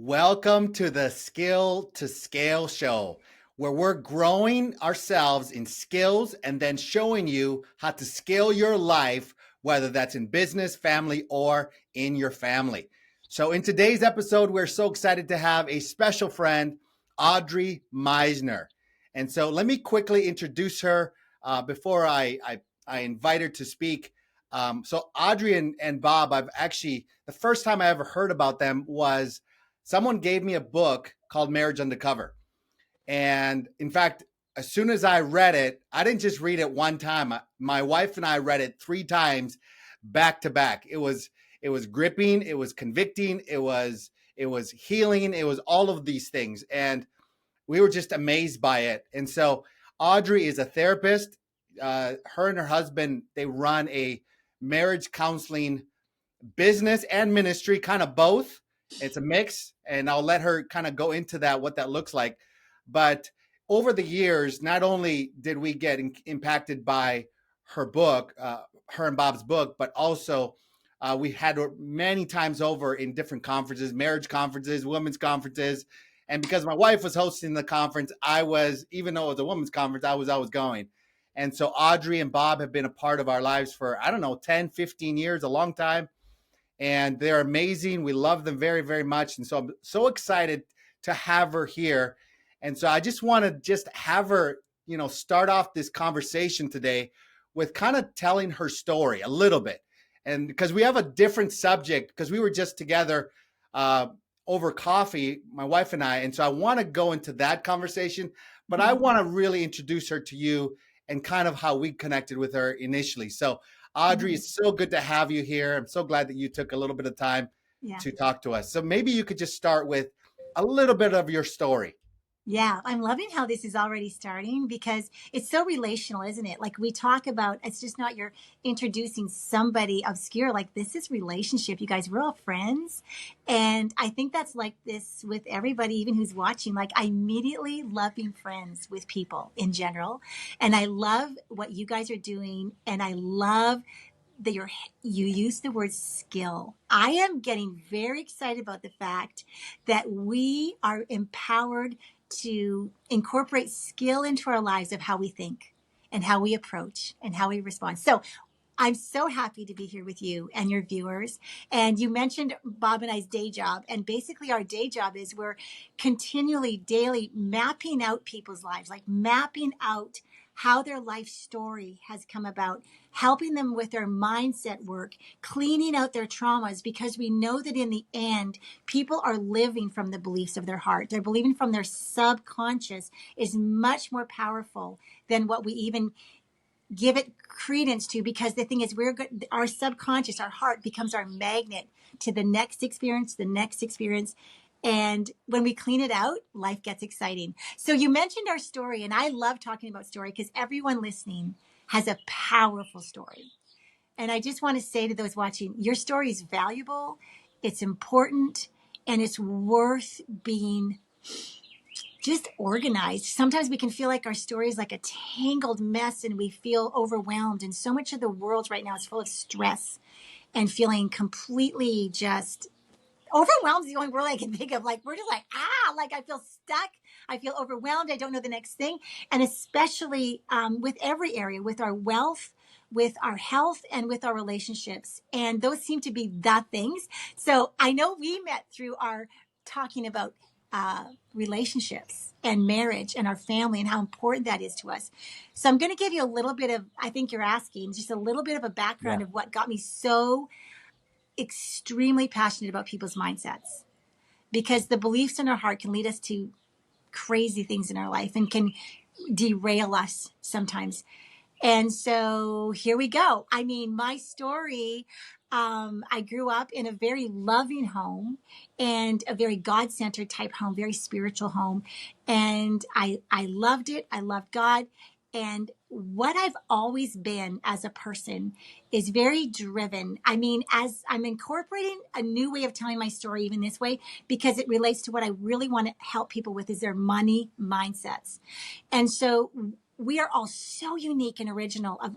Welcome to the Skill to Scale Show, where we're growing ourselves in skills and then showing you how to scale your life, whether that's in business, family, or in your family. So, in today's episode, we're so excited to have a special friend, Audrey Meisner. And so, let me quickly introduce her before I invite her to speak. So, Audrey and Bob, the first time I ever heard about them was someone gave me a book called Marriage Undercover. And in fact, as soon as I read it, I didn't just read it one time. My wife and I read it 3 times back to back. It was gripping, it was convicting, it was healing, it was all of these things. And we were just amazed by it. And so Audrey is a therapist. Her and her husband, they run a marriage counseling business and ministry, kind of both. It's a mix, and I'll let her kind of go into that, what that looks like. But over the years, not only did we get impacted by her book, her and Bob's book, but also we had many times over in different conferences, marriage conferences, women's conferences. And because my wife was hosting the conference, even though it was a women's conference, I was always going. And so Audrey and Bob have been a part of our lives for, I don't know, 10, 15 years, a long time. And they're amazing. We love them very, very much. And so I'm so excited to have her here. And so I just want to have her, start off this conversation today with kind of telling her story a little bit. And because we have a different subject, because we were just together over coffee, my wife and I. And so I want to go into that conversation, but I want to really introduce her to you and kind of how we connected with her initially. So Audrey, it's so good to have you here. I'm so glad that you took a little bit of time to talk to us. So maybe you could just start with a little bit of your story. Yeah, I'm loving how this is already starting because it's so relational, isn't it? Like we talk about, it's just not you're introducing somebody obscure. Like this is relationship. You guys, we're all friends. And I think that's like this with everybody, even who's watching. Like I immediately love being friends with people in general. And I love what you guys are doing. And I love that you use the word skill. I am getting very excited about the fact that we are empowered to incorporate skill into our lives of how we think and how we approach and how we respond. So I'm so happy to be here with you and your viewers. And you mentioned Bob and I's day job. And basically our day job is we're continually daily mapping out people's lives, like mapping out how their life story has come about, helping them with their mindset work, cleaning out their traumas, because we know that in the end, people are living from the beliefs of their heart. They're believing from their subconscious is much more powerful than what we even give it credence to, because the thing is our subconscious, our heart becomes our magnet to the next experience. And when we clean it out, life gets exciting. So you mentioned our story, and I love talking about story because everyone listening has a powerful story. And I just want to say to those watching, your story is valuable, it's important, and it's worth being just organized. Sometimes we can feel like our story is like a tangled mess and we feel overwhelmed. And so much of the world right now is full of stress and feeling completely just overwhelmed is the only word I can think of. Like, we're just like, like I feel stuck. I feel overwhelmed. I don't know the next thing. And especially with every area, with our wealth, with our health, and with our relationships. And those seem to be the things. So I know we met through our talking about relationships and marriage and our family and how important that is to us. So I'm going to give you a little bit of, I think you're asking, just a little bit of a background of what got me so extremely passionate about people's mindsets, because the beliefs in our heart can lead us to crazy things in our life and can derail us sometimes. And so here we go. I mean, my story, I grew up in a very loving home and a very God-centered type home, very spiritual home. And I loved it. I loved God. And what I've always been as a person is very driven. I mean, as I'm incorporating a new way of telling my story, even this way, because it relates to what I really want to help people with is their money mindsets. And so we are all so unique and original of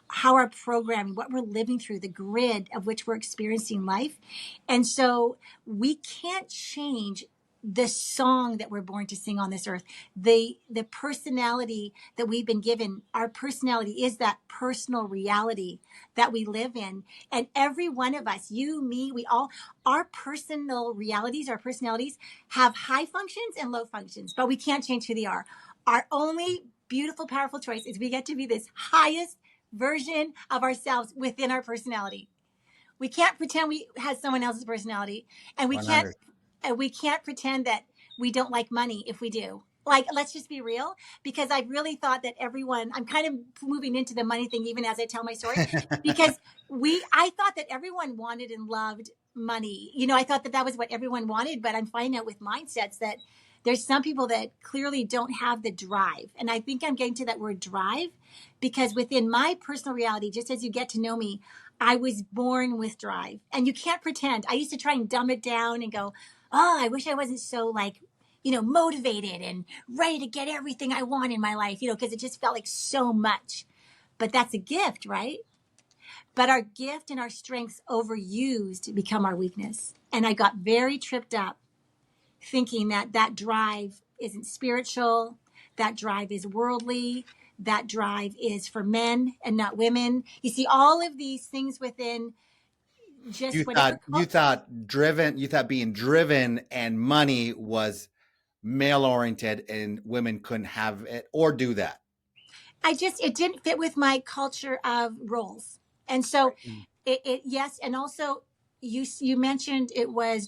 how our programming, what we're living through, the grid of which we're experiencing life. And so we can't change the song that we're born to sing on this earth. The personality that we've been given, our personality is that personal reality that we live in. And every one of us, you, me, we all, our personal realities, our personalities have high functions and low functions, but we can't change who they are. Our only beautiful, powerful choice is we get to be this highest version of ourselves within our personality. We can't pretend we have someone else's personality, and 100. we can't pretend that we don't like money if we do. Like, let's just be real, because I really thought that everyone, I'm kind of moving into the money thing even as I tell my story, because I thought that everyone wanted and loved money. You know, I thought that that was what everyone wanted, but I'm finding out with mindsets that there's some people that clearly don't have the drive. And I think I'm getting to that word drive because within my personal reality, just as you get to know me, I was born with drive. And you can't pretend. I used to try and dumb it down and go, oh, I wish I wasn't so like, motivated and ready to get everything I want in my life, because it just felt like so much. But that's a gift, right? But our gift and our strengths overused become our weakness. And I got very tripped up thinking that that drive isn't spiritual, that drive is worldly, that drive is for men and not women. You see all of these things within You just thought whatever. you thought being driven and money was male oriented and women couldn't have it or do that. It didn't fit with my culture of roles. And so Mm. yes. And also you mentioned it was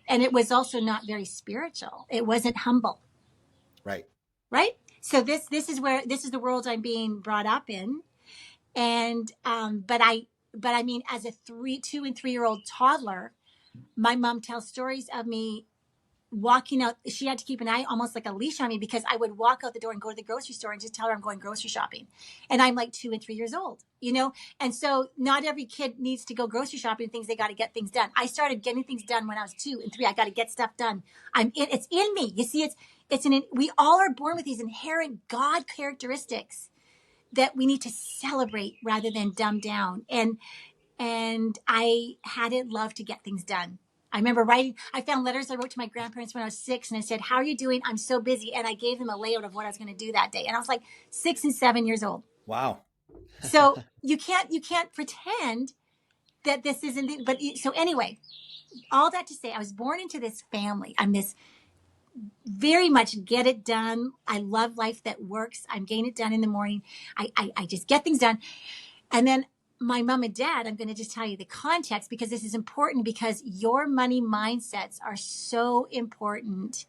and it was also not very spiritual. It wasn't humble. Right. Right. So this is the world I'm being brought up in. And, but I mean, as a 2 and 3 year old toddler, my mom tells stories of me walking out. She had to keep an eye, almost like a leash on me, because I would walk out the door and go to the grocery store and just tell her I'm going grocery shopping. And I'm like 2 and 3 years old, And so not every kid needs to go grocery shopping and thinks they got to get things done. I started getting things done when I was 2 and 3. I got to get stuff done. It's in me. You see, we all are born with these inherent God characteristics that we need to celebrate rather than dumb down. And I had it love to get things done. I remember I found letters I wrote to my grandparents when I was 6, and I said, how are you doing? I'm so busy. And I gave them a layout of what I was going to do that day. And I was like 6 and 7 years old. Wow. So you can't pretend that this isn't, so anyway, all that to say, I was born into this family. I'm this very much get it done. I love life that works. I'm getting it done in the morning. I just get things done. And then my mom and dad, I'm going to just tell you the context because this is important, because your money mindsets are so important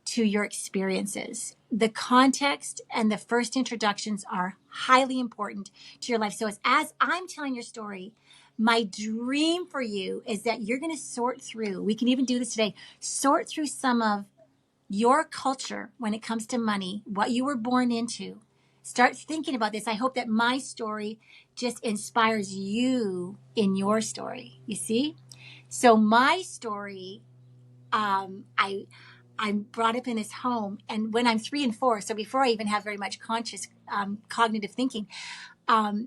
to your experiences. The context and the first introductions are highly important to your life. So as I'm telling your story, my dream for you is that you're going to sort through, we can even do this today, sort through some of your culture when it comes to money, what you were born into. Start thinking about this. I hope that my story just inspires you in your story. You see? So my story, I'm brought up in this home, and when I'm 3 and 4, so before I even have very much conscious cognitive thinking,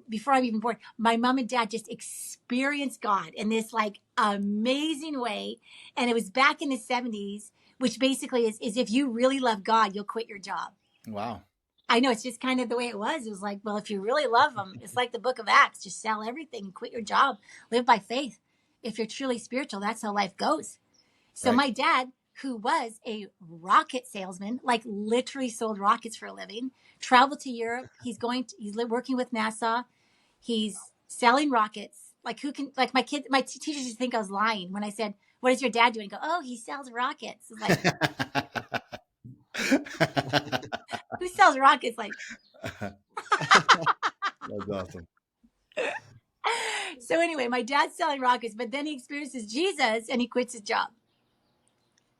before I'm even born, my mom and dad just experienced God in this like amazing way. And it was back in the 70s, which basically is if you really love God, you'll quit your job. Wow. I know, it's just kind of the way it was. It was like, well, if you really love him, it's like the book of Acts, just sell everything and quit your job, live by faith. If you're truly spiritual, that's how life goes. So Right. my dad, who was a rocket salesman, like literally sold rockets for a living, traveled to Europe. He's working with NASA. He's selling rockets. Like my teachers used to think I was lying when I said, what is your dad doing? Go, oh, he sells rockets. It's like, who sells rockets? Like, That's awesome. so anyway, my dad's selling rockets, but then he experiences Jesus and he quits his job.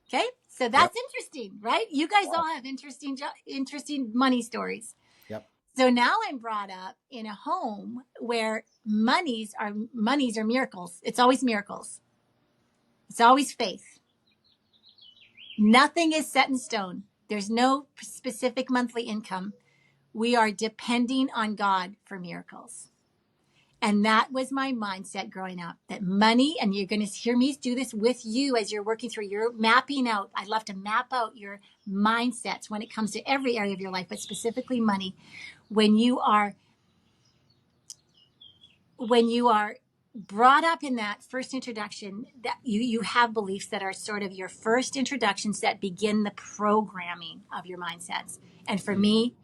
Okay. So that's interesting, right? You guys all have interesting money stories. Yep. So now I'm brought up in a home where monies are miracles. It's always miracles. It's always faith. Nothing is set in stone. There's no specific monthly income. We are depending on God for miracles. And that was my mindset growing up, that money, and you're going to hear me do this with you as you're working through, you're mapping out. I love to map out your mindsets when it comes to every area of your life, but specifically money. When you are brought up in that first introduction, that you have beliefs that are sort of your first introductions that begin the programming of your mindsets. And for me,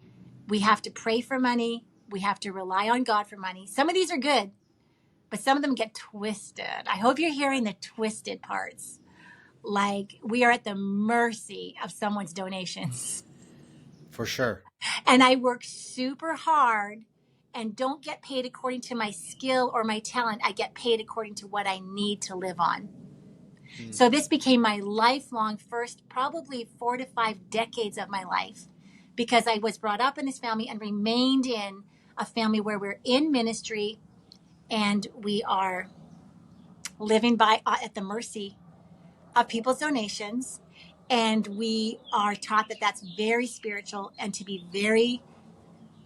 we have to pray for money. We have to rely on God for money. Some of these are good, but some of them get twisted. I hope you're hearing the twisted parts. Like, we are at the mercy of someone's donations. For sure. And I work super hard and don't get paid according to my skill or my talent. I get paid according to what I need to live on. So this became my lifelong first, probably 4 to 5 decades of my life, because I was brought up in this family and remained in a family where we're in ministry and we are living by at the mercy of people's donations. And we are taught that that's very spiritual and to be very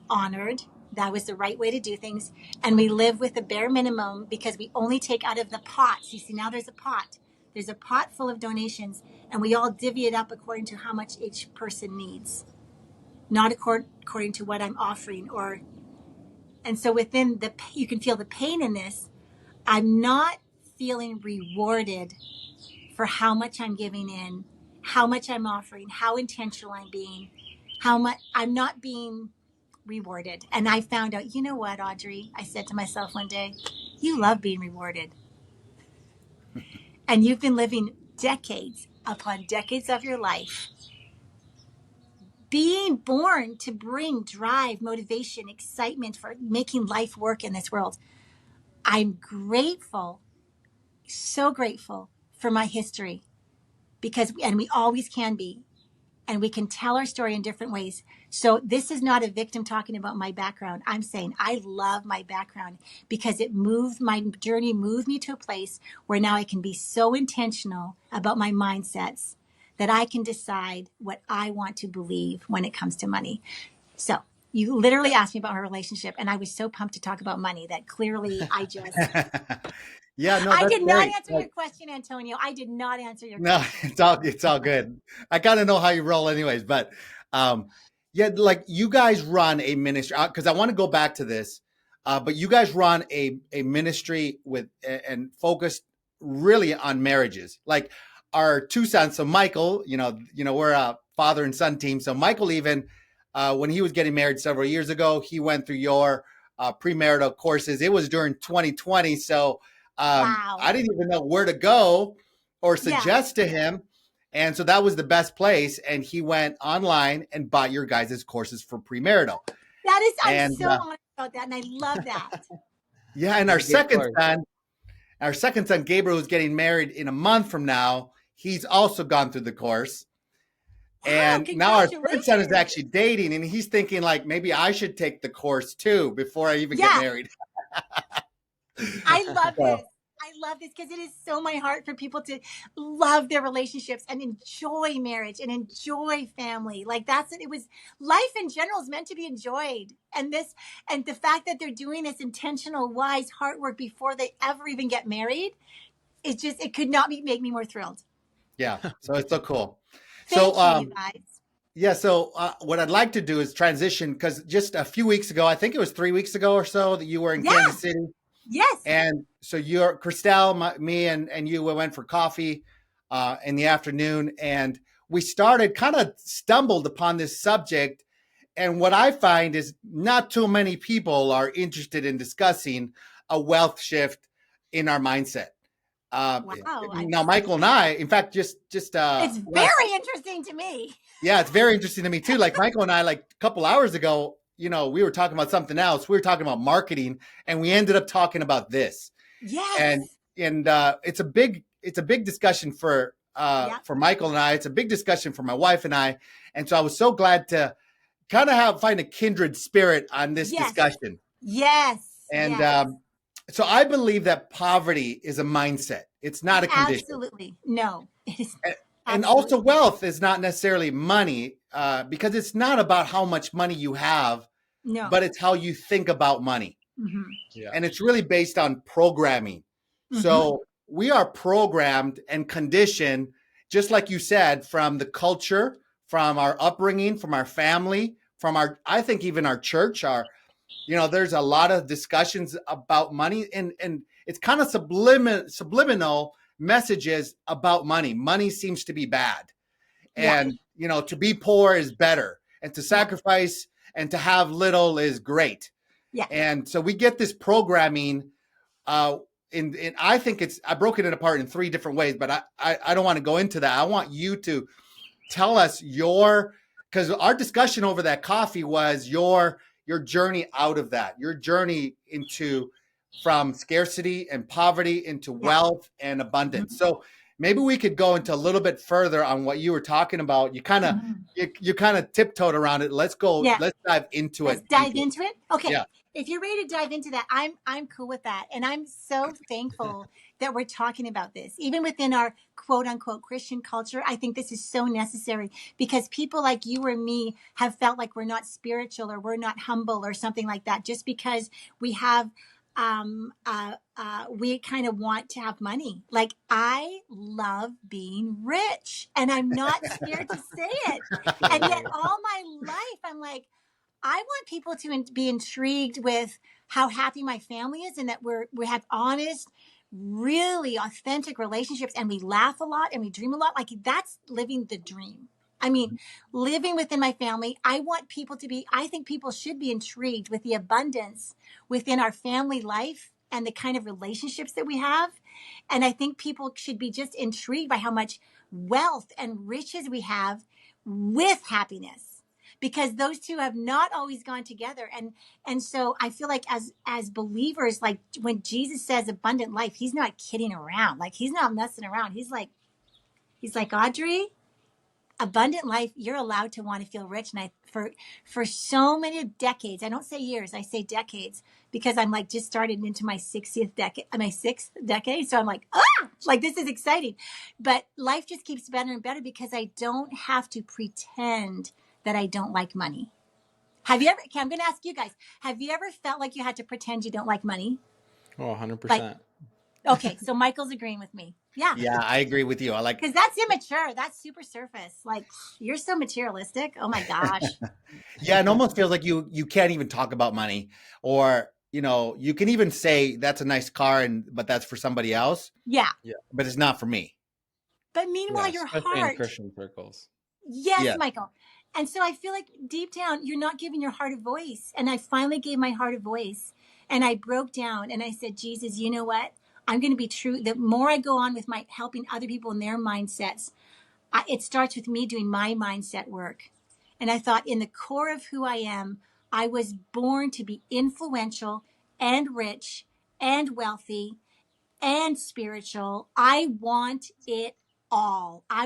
honored. That was the right way to do things. And we live with the bare minimum because we only take out of the pots. You see, now there's a pot. There's a pot full of donations, and we all divvy it up according to how much each person needs, not according to what I'm offering. And so within you can feel the pain in this. I'm not feeling rewarded for how much I'm giving in, how much I'm offering, how intentional I'm being, how much I'm not being rewarded. And I found out, you know what, Audrey? I said to myself one day, you love being rewarded. And you've been living decades upon decades of your life, being born to bring drive, motivation, excitement for making life work in this world. I'm grateful, so grateful for my history, and we always can be, and we can tell our story in different ways. So this is not a victim talking about my background. I'm saying I love my background because my journey moved me to a place where now I can be so intentional about my mindsets that I can decide what I want to believe when it comes to money. So you literally asked me about my relationship, and I was so pumped to talk about money that clearly I Yeah, no, I that's did not great. answer your question, Antonio. I did not answer your No, question. it's all good. I kind of know how you roll anyways, but yeah, like you guys run a ministry, because I want to go back to this, but you guys run a ministry and focused really on marriages. Like our two sons, so Michael, we're a father and son team. So Michael, even when he was getting married several years ago, he went through your premarital courses. It was during 2020, so Wow. I didn't even know where to go or Yeah. suggest to him. And so that was the best place. And he went online and bought your guys' courses for premarital. I'm And so honest about that. And I love that. yeah, and our second son, Gabriel, who's getting married in a month from now, he's also gone through the course. Wow. And now our third son is Congratulations. actually dating, and he's thinking like maybe I should take the course too before I even get Yeah. married. I love So, this. I love this because it is so my heart for people to love their relationships and enjoy marriage and enjoy family. Like it was life in general is meant to be enjoyed. And the fact that they're doing this intentional, wise heart work before they ever even get married, it could not make me more thrilled. yeah, so it's so cool. So Thank you, you guys. yeah, so what I'd like to do is transition, because just a few weeks ago, I think it was 3 weeks ago or so, that you were in Yeah. Kansas City. Yes. And so Christelle, me and you, we went for coffee in the afternoon, and we kind of stumbled upon this subject. And what I find is not too many people are interested in discussing a wealth shift in our mindset. Wow. Now, Michael and I, in fact, just It's very interesting to me. yeah, it's very interesting to me too. Like Michael and I, like a couple hours ago, we were talking about something else. We were talking about marketing, and we ended up talking about this. Yes. And it's a big discussion for Michael and I. It's a big discussion for my wife and I. And so I was so glad to kind of find a kindred spirit on this discussion. Yes. And so I believe that poverty is a mindset. It's not a condition. Absolutely. No, it is. And also wealth is not necessarily money, because it's not about how much money you have. No. but it's how you think about money. Mm-hmm. Yeah. And it's really based on programming. Mm-hmm. So we are programmed and conditioned, just like you said, from the culture, from our upbringing, from our family, from our, I think even our church, there's a lot of discussions about money, and it's kind of subliminal messages about money. Money seems to be bad. Yeah. And, to be poor is better, and to sacrifice and to have little is great. Yeah. And so we get this programming. In I think I broke it apart in 3 different ways, but I don't want to go into that. I want you to tell us because our discussion over that coffee was your journey out of that, your journey from scarcity and poverty into wealth and abundance. Mm-hmm. So maybe we could go into a little bit further on what you were talking about. You kind of you kind of tiptoed around it. Let's go. Yeah. Let's dive into Let's it. dive into it. Okay. Yeah. If you're ready to dive into that, I'm cool with that. And I'm so thankful that we're talking about this. Even within our quote unquote Christian culture, I think this is so necessary because people like you or me have felt like we're not spiritual or we're not humble or something like that just because we have we kind of want to have money. Like, I love being rich and I'm not scared to say it. And yet all my life, I'm like, I want people to be intrigued with how happy my family is and that we have honest, really authentic relationships and we laugh a lot and we dream a lot. Like, that's living the dream. I mean, living within my family, I think people should be intrigued with the abundance within our family life and the kind of relationships that we have. And I think people should be just intrigued by how much wealth and riches we have with happiness, because those two have not always gone together. And so I feel like as believers, like when Jesus says abundant life, he's not kidding around. Like, he's not messing around. He's like, Audrey, abundant life, you're allowed to want to feel rich. And for so many decades, I don't say years, I say decades, because I'm like just started into my sixth decade. So I'm like, like, this is exciting. But life just keeps better and better because I don't have to pretend that I don't like money. Have you ever, okay, I'm going to ask you guys, have you ever felt like you had to pretend you don't like money? Oh, 100%. Like, okay, so Michael's agreeing with me. Yeah. Yeah, I agree with you. I like, because that's immature. That's super surface. Like, you're so materialistic. Oh my gosh. yeah, it almost feels like you can't even talk about money, or you can even say that's a nice car, but that's for somebody else. Yeah. But it's not for me. But meanwhile, your especially heart. in Christian circles. Yes, Michael. And so I feel like deep down, you're not giving your heart a voice. And I finally gave my heart a voice. And I broke down and I said, Jesus, you know what? I'm going to be true. The more I go on with my helping other people in their mindsets, it starts with me doing my mindset work. And I thought, in the core of who I am, I was born to be influential and rich and wealthy and spiritual. I want it all. I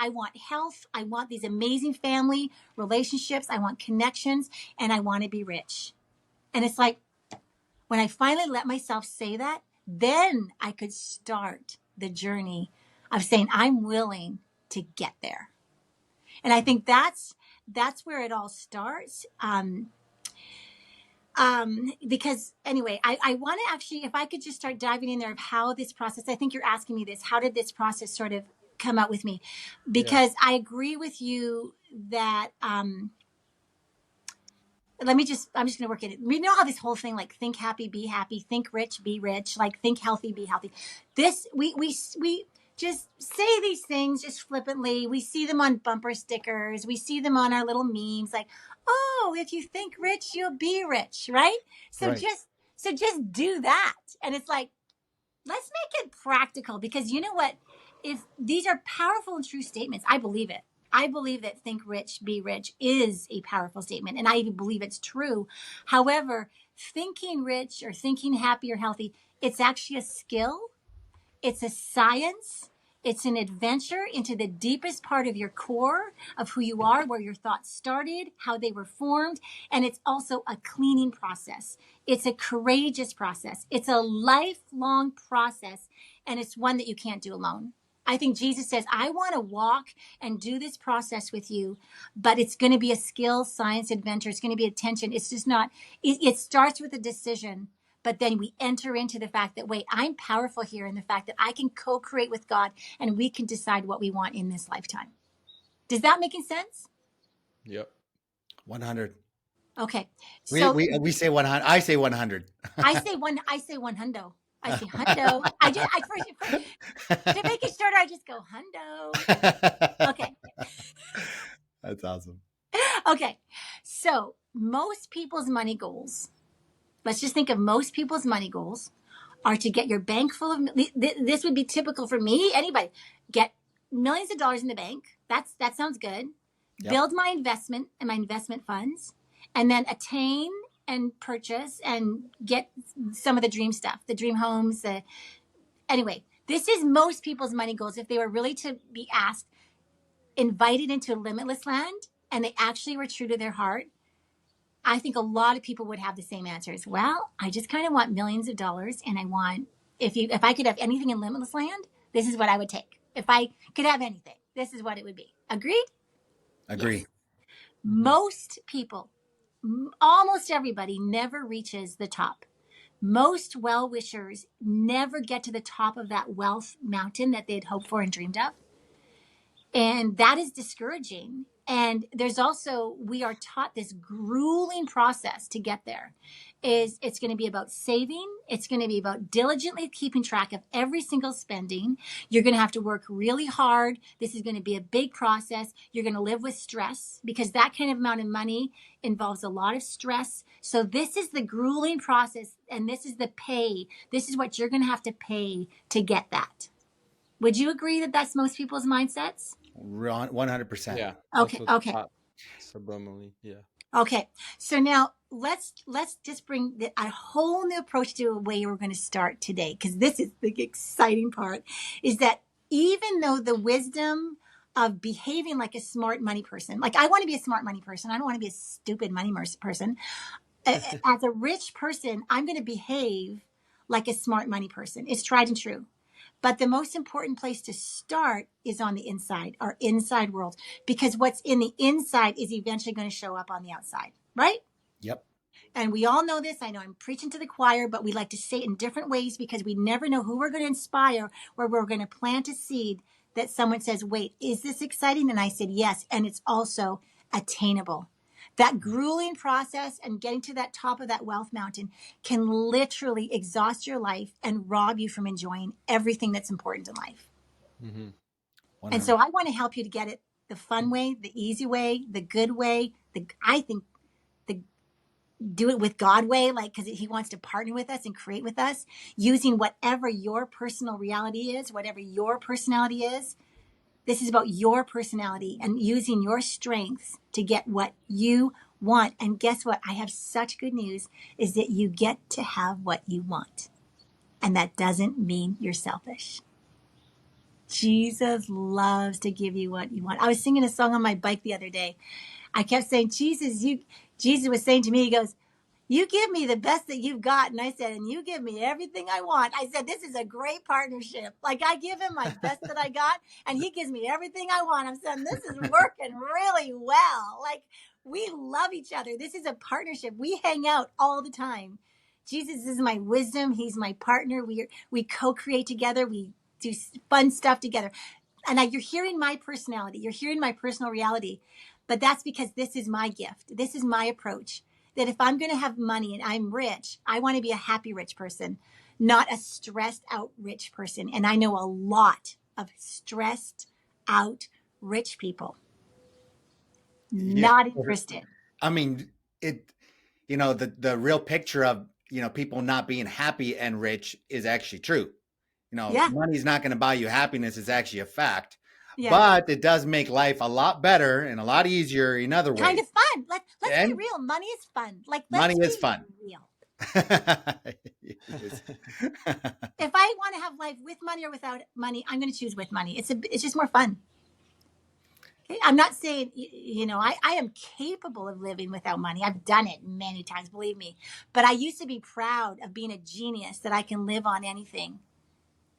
want health. I want these amazing family relationships. I want connections, and I want to be rich. And it's like, when I finally let myself say that, then I could start the journey of saying, I'm willing to get there. And I think that's where it all starts. Because anyway, I want to actually, if I could just start diving in there of how this process, I think you're asking me this, how did this process sort of come out with me? Because I agree with you that, I'm just going to work at it. We know how this whole thing, like, think happy, be happy, think rich, be rich, like, think healthy, be healthy. This, we just say these things just flippantly. We see them on bumper stickers. We see them on our little memes, like, oh, if you think rich, you'll be rich, right? So just do that. And it's like, let's make it practical, because you know what? If these are powerful and true statements, I believe it. I believe that think rich, be rich is a powerful statement, and I even believe it's true. However, thinking rich or thinking happy or healthy, it's actually a skill. It's a science. It's an adventure into the deepest part of your core of who you are, where your thoughts started, how they were formed. And it's also a cleaning process. It's a courageous process. It's a lifelong process. And it's one that you can't do alone. I think Jesus says, I want to walk and do this process with you, but it's going to be a skill, science, adventure. It's going to be attention. It's just not, it starts with a decision, but then we enter into the fact that, wait, I'm powerful here in the fact that I can co-create with God and we can decide what we want in this lifetime. Does that make sense? Yep. 100. Okay. We, So we say 100. I say 100. I say one hundo. I say hundo. I first, to make it shorter, I just go hundo. Okay. That's awesome. Okay. So most people's money goals, let's just think of most people's money goals are to get your bank full of, this would be typical for me, anybody, get millions of dollars in the bank. That sounds good. Yep. Build my investment and my investment funds, and then attain and purchase and get some of the dream stuff, the dream homes. Anyway, this is most people's money goals. If they were really to be asked, invited into limitless land, and they actually were true to their heart, I think a lot of people would have the same answers. Well, I just kind of want millions of dollars, and I want, if I could have anything in limitless land, this is what I would take. If I could have anything, this is what it would be. Agreed? Agree. Yes. Most people, almost everybody, never reaches the top. Most well-wishers never get to the top of that wealth mountain that they'd hoped for and dreamed of. And that is discouraging. And there's also, we are taught this grueling process to get there. It's going to be about saving. It's going to be about diligently keeping track of every single spending. You're going to have to work really hard. This is going to be a big process. You're going to live with stress because that kind of amount of money involves a lot of stress. So this is the grueling process, and this is the pay. This is what you're going to have to pay to get that. Would you agree that that's most people's mindsets? 100%. Yeah. Okay. Okay. Subliminally. Yeah. Okay. So now let's just bring a whole new approach to the way we're going to start today, because this is the exciting part, is that even though the wisdom of behaving like a smart money person, like I want to be a smart money person, I don't want to be a stupid money person. As a rich person, I'm going to behave like a smart money person. It's tried and true. But the most important place to start is on the inside, our inside world, because what's in the inside is eventually going to show up on the outside, right? Yep. And we all know this. I know I'm preaching to the choir, but we like to say it in different ways because we never know who we're going to inspire, where we're going to plant a seed that someone says, wait, is this exciting? And I said, yes. And it's also attainable. That grueling process and getting to that top of that wealth mountain can literally exhaust your life and rob you from enjoying everything that's important in life. Mm-hmm. And so I want to help you to get it the fun way, the easy way, the good way, I think the do it with God way, like, because he wants to partner with us and create with us using whatever your personal reality is, whatever your personality is. This is about your personality and using your strengths to get what you want. And guess what? I have such good news is that you get to have what you want. And that doesn't mean you're selfish. Jesus loves to give you what you want. I was singing a song on my bike the other day. I kept saying, Jesus was saying to me, he goes, you give me the best that you've got. And I said, and you give me everything I want. I said, this is a great partnership. Like I give him my best that I got and he gives me everything I want. I'm saying this is working really well. Like we love each other. This is a partnership. We hang out all the time. Jesus is my wisdom. He's my partner. We co-create together. We do fun stuff together. And you're hearing my personality. You're hearing my personal reality. But that's because this is my gift. This is my approach. That if I'm going to have money and I'm rich, I want to be a happy rich person, not a stressed out rich person. And I know a lot of stressed out rich people. Not interested. I mean, the real picture of, people not being happy and rich is actually true. Money's not going to buy you happiness is actually a fact. Yeah. But it does make life a lot better and a lot easier in other ways. Kind of fun. Let's be real. Money is fun. Money is fun. Real. If I want to have life with money or without money, I'm going to choose with money. It's just more fun. Okay? I'm not saying, I am capable of living without money. I've done it many times, believe me. But I used to be proud of being a genius that I can live on anything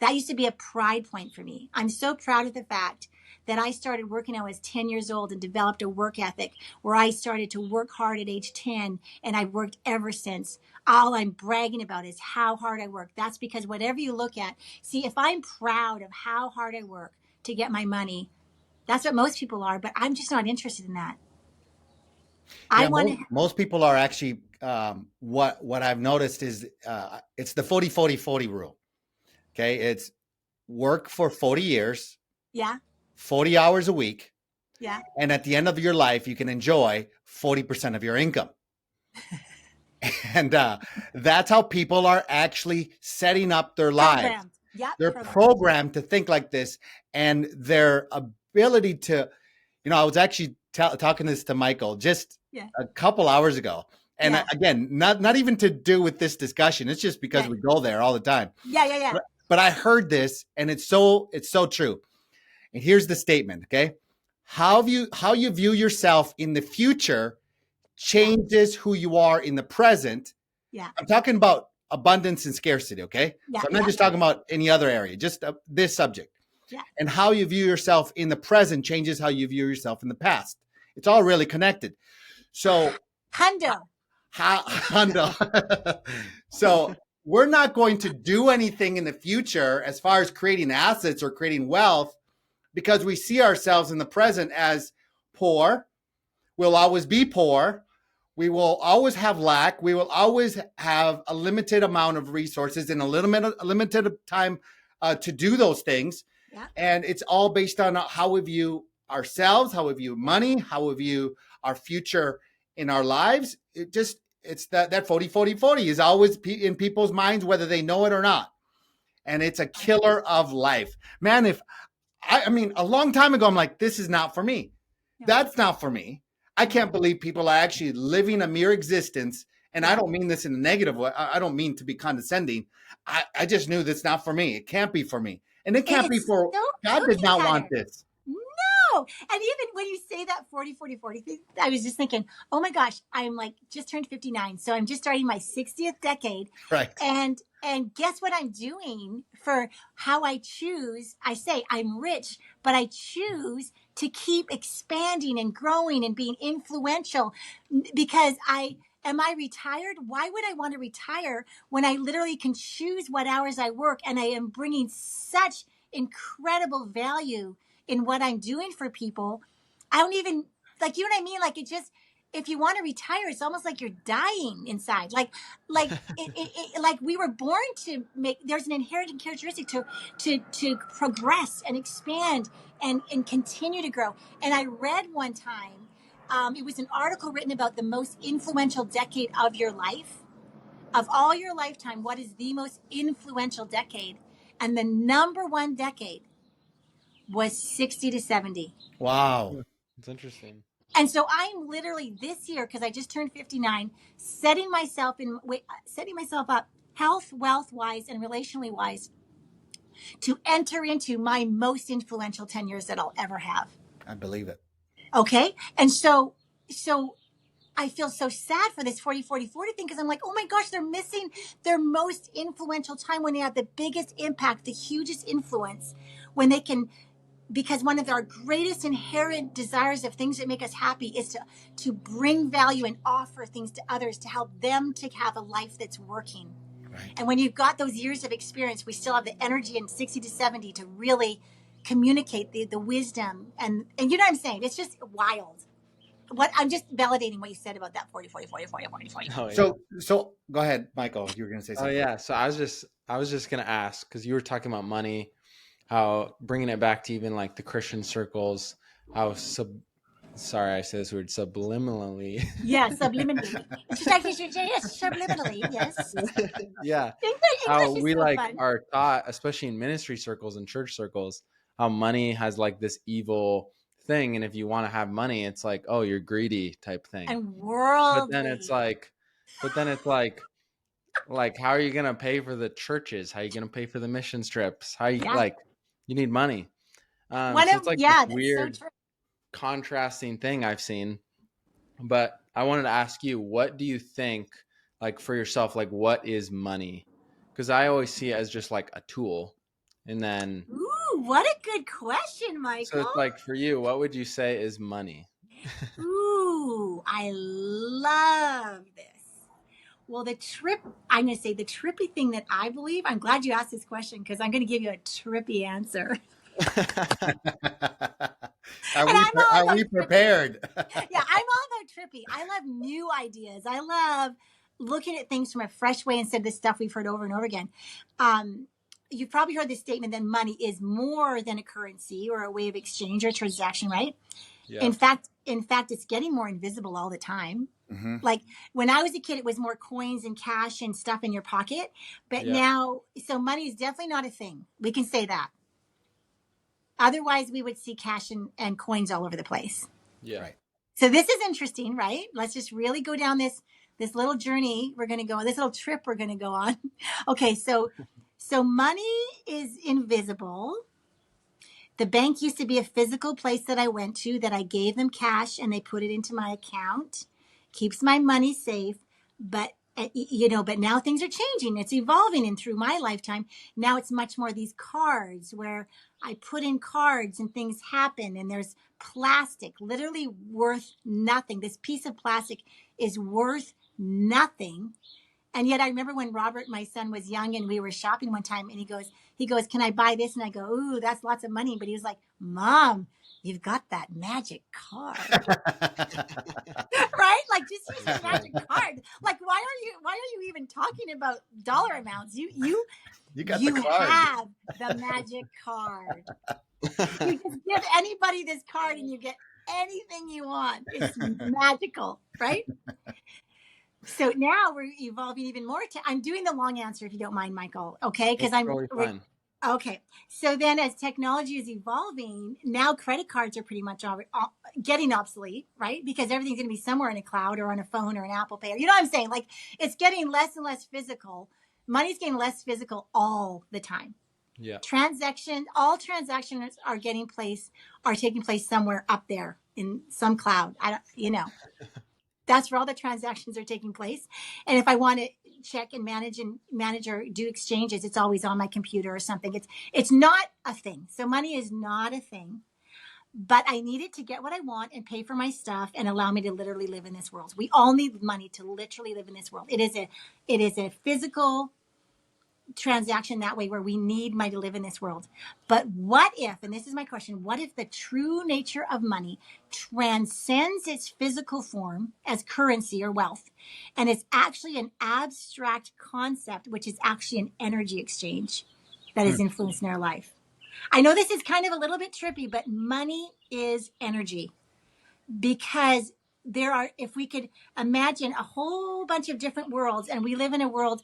That used to be a pride point for me. I'm so proud of the fact that I started working when I was 10 years old and developed a work ethic where I started to work hard at age 10, and I've worked ever since. All I'm bragging about is how hard I work. That's because whatever you look at, see, if I'm proud of how hard I work to get my money, that's what most people are, but I'm just not interested in that. I Yeah, want to, most people are actually what I've noticed is it's the 40-40-40 rule. Okay, it's work for 40 years, yeah, 40 hours a week, yeah. and at the end of your life, you can enjoy 40% of your income. And that's how people are actually setting up their lives. Programmed. Yeah, They're programmed. programmed to think like this, and their ability to, I was actually talking this to Michael just Yeah. a couple hours ago. And Yeah. again, not even to do with this discussion. It's just because Yeah. we go there all the time. Yeah. But I heard this, and it's so true. And here's the statement, okay? How you view yourself in the future changes who you are in the present. Yeah. I'm talking about abundance and scarcity, okay? Yeah, So I'm not just talking about any other area, just this subject. Yeah. And how you view yourself in the present changes how you view yourself in the past. It's all really connected. So Hundo. So we're not going to do anything in the future as far as creating assets or creating wealth because we see ourselves in the present as poor. We'll always be poor. We will always have lack. We will always have a limited amount of resources and a limited time to do those things. Yeah. And it's all based on how we view ourselves, how we view money, how we view our future in our lives. It's that 40-40-40 is always in people's minds, whether they know it or not. And it's a killer of life. Man, if I mean, a long time ago, I'm like, this is not for me. Yeah. That's not for me. I can't believe people are actually living a mere existence. And I don't mean this in a negative way. I don't mean to be condescending. I just knew that's not for me. It can't be for me. And it can't be for God did not want this. No. And even when you say that 40-40-40 thing, I was just thinking, oh my gosh, I'm like just turned 59. So I'm just starting my 60th decade. Right. And guess what I'm doing for how I choose? I say I'm rich, but I choose to keep expanding and growing and being influential because am I retired? Why would I want to retire when I literally can choose what hours I work and I am bringing such incredible value in what I'm doing for people? I don't even like, you know what I mean? Like it just, if you want to retire, it's almost like you're dying inside. Like we were born to make, there's an inherent characteristic to progress and expand and continue to grow. And I read one time, it was an article written about the most influential decade of your life, of all your lifetime. What is the most influential decade? And the number one decade was 60 to 70. Wow. It's interesting. And so I'm literally this year, because I just turned 59, setting myself up health, wealth wise, and relationally wise to enter into my most influential 10 years that I'll ever have. I believe it. Okay. And so I feel so sad for this 40-40-40 thing because I'm like, oh my gosh, they're missing their most influential time when they have the biggest impact, the hugest influence, when they can. Because one of our greatest inherent desires of things that make us happy is to bring value and offer things to others to help them to have a life that's working. Right. And when you've got those years of experience, we still have the energy in 60 to 70 to really communicate the wisdom. And you know what I'm saying? It's just wild. What I'm just validating what you said about that 40-40-40-40-40-40. Oh, yeah. So go ahead, Michael. You were going to say Oh something. yeah. So I was just gonna ask because you were talking about money, how bringing it back to even like the Christian circles, how sorry I say this word subliminally. Yeah, subliminally. Yes, subliminally. Yes. Yeah. English How is we so like fun. are taught, especially in ministry circles and church circles, how money has like this evil thing, and if you want to have money, it's like, oh, you're greedy type thing. And worldly. But then it's like how are you gonna pay for the churches? How are you gonna pay for the mission trips? How you Yeah. like you need money. So it's like this that's weird so true. contrasting thing I've seen. But I wanted to ask you, what do you think, like for yourself, like what is money? Because I always see it as just like a tool. And then, Ooh, what a good question, so Michael. it's like for you, what would you say is money? Ooh, I love this. Well, I'm going to say the trippy thing that I believe, I'm glad you asked this question because I'm going to give you a trippy answer. Are And we I'm all are about we trippy. prepared? Yeah, I'm all about trippy. I love new ideas. I love looking at things from a fresh way instead of the stuff we've heard over and over again. Um, you've probably heard the statement that money is more than a currency or a way of exchange or a transaction, right? Yeah. In fact, it's getting more invisible all the time. Hmm. Like when I was a kid, it was more coins and cash and stuff in your pocket. But Yeah. now, so money is definitely not a thing. We can say that. Otherwise, we would see cash and coins all over the place. Yeah. Right. So this is interesting, right? Let's just really go down this little journey we're going to go on, this little trip we're going to go on. Okay, so money is invisible. The bank used to be a physical place that I went to that I gave them cash and they put it into my account. Keeps my money safe, but but now things are changing. It's evolving, and through my lifetime, now it's much more these cards where I put in cards and things happen, and there's plastic literally worth nothing. This piece of plastic is worth nothing. And yet I remember when Robert, my son, was young and we were shopping one time and he goes, can I buy this? And I go, ooh, that's lots of money. But he was like, Mom, you've got that magic card. Right? Like just use the magic card. Like why are you even talking about dollar amounts? You got the You card. have the magic card. You just give anybody this card and you get anything you want. It's magical, right? So now we're evolving even more. I'm doing the long answer if you don't mind, Michael. Okay, because It's totally fine. okay. So then, as technology is evolving, now credit cards are pretty much getting obsolete, right? Because everything's going to be somewhere in a cloud or on a phone or an Apple Pay. You know what I'm saying? Like it's getting less and less physical. Money's getting less physical all the time. Yeah. All transactions are taking place somewhere up there in some cloud. That's where all the transactions are taking place. And if I want to check and manage or do exchanges, it's always on my computer or something. It's not a thing. So money is not a thing. But I need it to get what I want and pay for my stuff and allow me to literally live in this world. We all need money to literally live in this world. It is a physical transaction that way where we need money to live in this world. But what if, and this is my question, what if the true nature of money transcends its physical form as currency or wealth, and it's actually an abstract concept, which is actually an energy exchange that is influencing our life? I know this is kind of a little bit trippy, but money is energy because if we could imagine a whole bunch of different worlds, and we live in a world,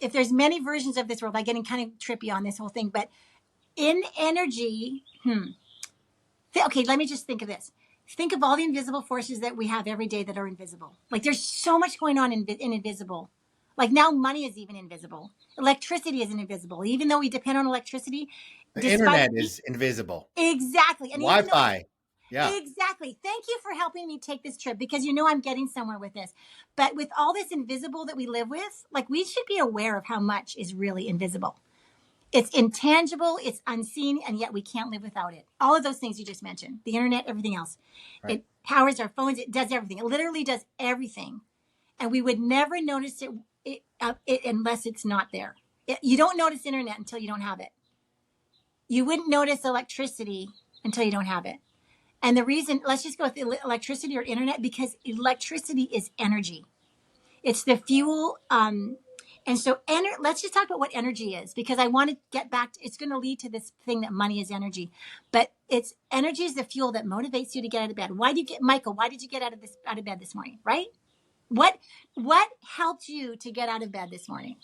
if there's many versions of this world, I'm getting kind of trippy on this whole thing, but in energy, okay, let me just think of this. Think of all the invisible forces that we have every day that are invisible. Like there's so much going on in invisible. Like now money is even invisible. Electricity isn't invisible. Even though we depend on electricity, The internet is invisible. Exactly. And Wi-Fi. Yeah. Exactly. Thank you for helping me take this trip because I'm getting somewhere with this. But with all this invisible that we live with, like we should be aware of how much is really invisible. It's intangible, it's unseen, and yet we can't live without it. All of those things you just mentioned, the internet, everything else. Right. It powers our phones, it does everything. It literally does everything. And we would never notice it unless it's not there. You don't notice internet until you don't have it. You wouldn't notice electricity until you don't have it. And the reason, let's just go with electricity or internet, because electricity is energy. It's the fuel. And so let's just talk about what energy is, because I want to get back to, it's going to lead to this thing that money is energy. But energy is the fuel that motivates you to get out of bed. Michael, why did you get out of bed this morning, right? What helped you to get out of bed this morning?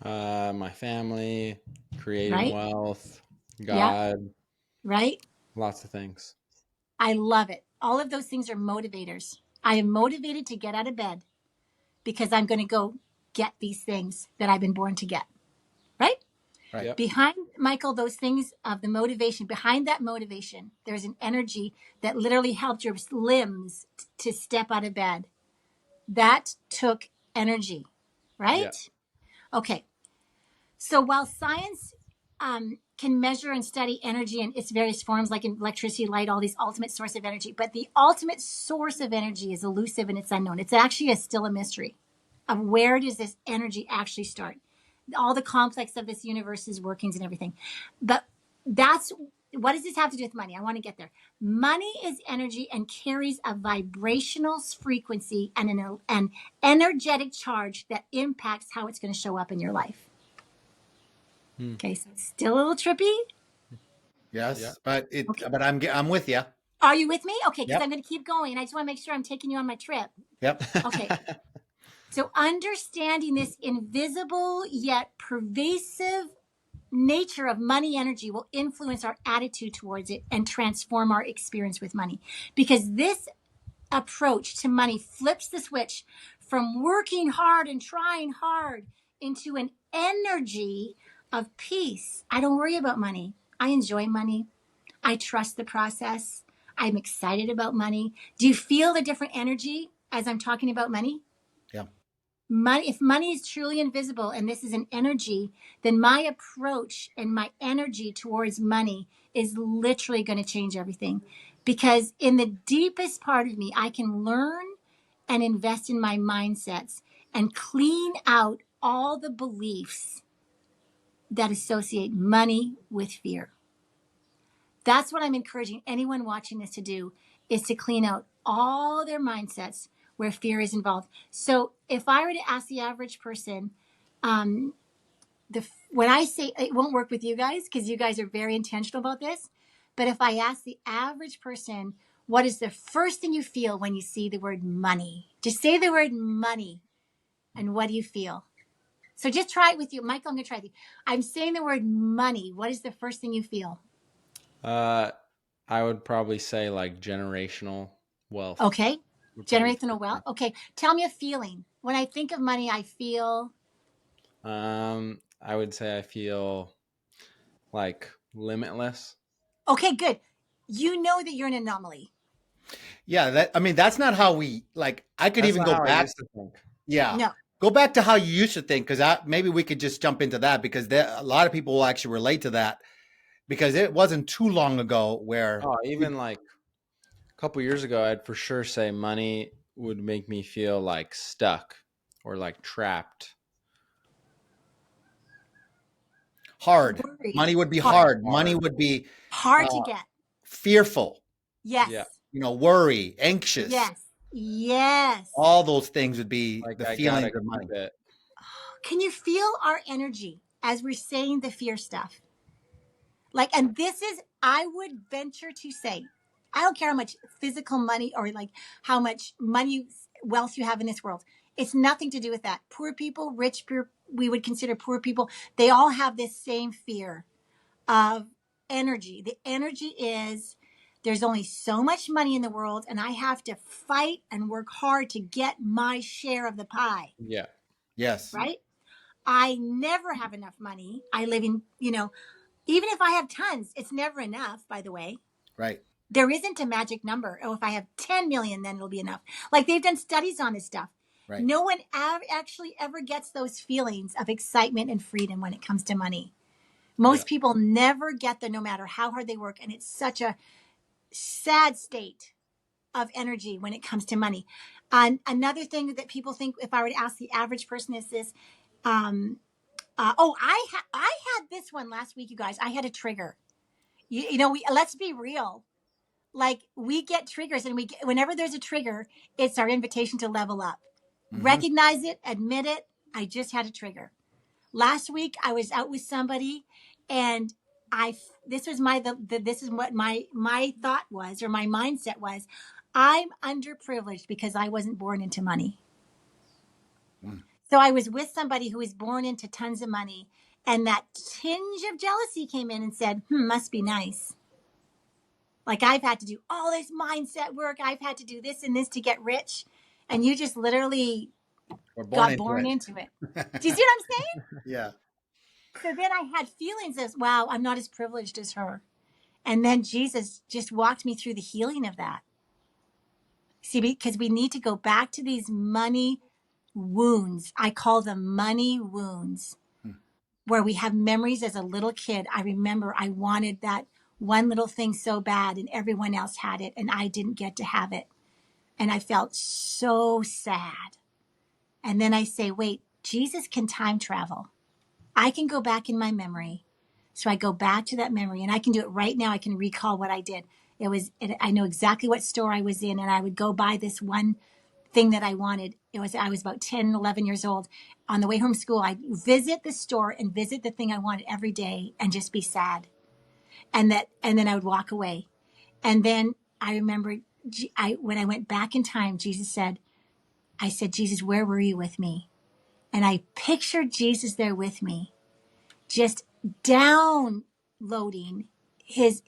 My family, creating right? wealth, God, yeah. Right? Lots of things. I love it. All of those things are motivators. I am motivated to get out of bed because I'm going to go get these things that I've been born to get. Right? Right. Yep. Behind, Michael, those things of the motivation, behind that motivation, there's an energy that literally helped your limbs to step out of bed. That took energy. Right? Yeah. Okay. So while science can measure and study energy in its various forms, like in electricity, light, all these ultimate source of energy, but the ultimate source of energy is elusive and it's unknown. It's actually still a mystery of where does this energy actually start? All the complex of this universe's workings and everything. But that's what does this have to do with money? I want to get there. Money is energy and carries a vibrational frequency and an energetic charge that impacts how it's going to show up in your life. Okay, so it's still a little trippy. Yes, Yeah. but Okay. but I'm with you. Are you with me? Okay, because Yep. I'm going to keep going. I just want to make sure I'm taking you on my trip. Yep. Okay. So understanding this invisible yet pervasive nature of money energy will influence our attitude towards it and transform our experience with money. Because this approach to money flips the switch from working hard and trying hard into an energy of peace. I don't worry about money. I enjoy money. I trust the process. I'm excited about money. Do you feel the different energy as I'm talking about money? Yeah. Money, if money is truly invisible and this is an energy, then my approach and my energy towards money is literally going to change everything. Because in the deepest part of me, I can learn and invest in my mindsets and clean out all the beliefs that associate money with fear. That's what I'm encouraging anyone watching this to do, is to clean out all their mindsets where fear is involved. So if I were to ask the average person, um, when I say it won't work with you guys because you guys are very intentional about this, but if I ask the average person, what is the first thing you feel when you see the word money? Just say the word money, and what do you feel? So just try it with you. Michael, I'm going to try it with you. I'm saying the word money. What is the first thing you feel? I would probably say like generational wealth. Okay. Would probably Generational wealth. Okay. Tell me a feeling. When I think of money, I feel. I would say I feel like limitless. Okay, good. You know that you're an anomaly. Yeah, that's not how we like. I could That's even not go how I back. used to think. Yeah, No. go back to how you used to think, because maybe we could just jump into that, because a lot of people will actually relate to that, because it wasn't too long ago where Oh, even like a couple years ago, I'd for sure say money would make me feel like stuck or like trapped. hard Worried. money would be Hard. hard. Money Hard. would be Hard to uh, get. fearful. Yeah. Yes. Worry, anxious. Yes. Yes. All those things would be Like the I feelings gotta of keep money. it. Can you feel our energy as we're saying the fear stuff? Like, and this is, I would venture to say, I don't care how much physical money or like how much money, wealth you have in this world. It's nothing to do with that. Poor people, rich, poor, we would consider poor people. They all have this same fear of energy. The energy is there's only so much money in the world, and I have to fight and work hard to get my share of the pie, Yeah. Yes. right? I never have enough money. I live in, even if I have tons, it's never enough, by the way. Right. There isn't a magic number. Oh, if I have 10 million, then it'll be enough. Like they've done studies on this stuff. Right. No one actually ever gets those feelings of excitement and freedom when it comes to money. Most people never get there no matter how hard they work. And it's such a sad state of energy when it comes to money. Another thing that people think, if I were to ask the average person, is this. I had this one last week, you guys. I had a trigger. Let's be real. Like we get triggers, and whenever there's a trigger, it's our invitation to level up. Mhm. Recognize it, admit it. I just had a trigger. Last week I was out with somebody, and this was this is what my thought was, or my mindset was. I'm underprivileged because I wasn't born into money. Mm. So I was with somebody who was born into tons of money, and that tinge of jealousy came in and said, must be nice. Like I've had to do all this mindset work. I've had to do this and this to get rich. And you just literally got born into it. Do you see what I'm saying? Yeah. So then I had feelings as, wow, I'm not as privileged as her. And then Jesus just walked me through the healing of that. See, because we need to go back to these money wounds. I call them money wounds. where we have memories as a little kid. I remember I wanted that one little thing so bad and everyone else had it and I didn't get to have it. And I felt so sad. And then I say, wait, Jesus can time travel. I can go back in my memory. So I go back to that memory and I can do it right now. I can recall what I did. I know exactly what store I was in, and I would go buy this one thing that I wanted. I was about 10, 11 years old. On the way home from school, I'd visit the store and visit the thing I wanted every day and just be sad. And then I would walk away. And then I remember when I went back in time, I said, Jesus, where were you with me? And I pictured Jesus there with me, just downloading his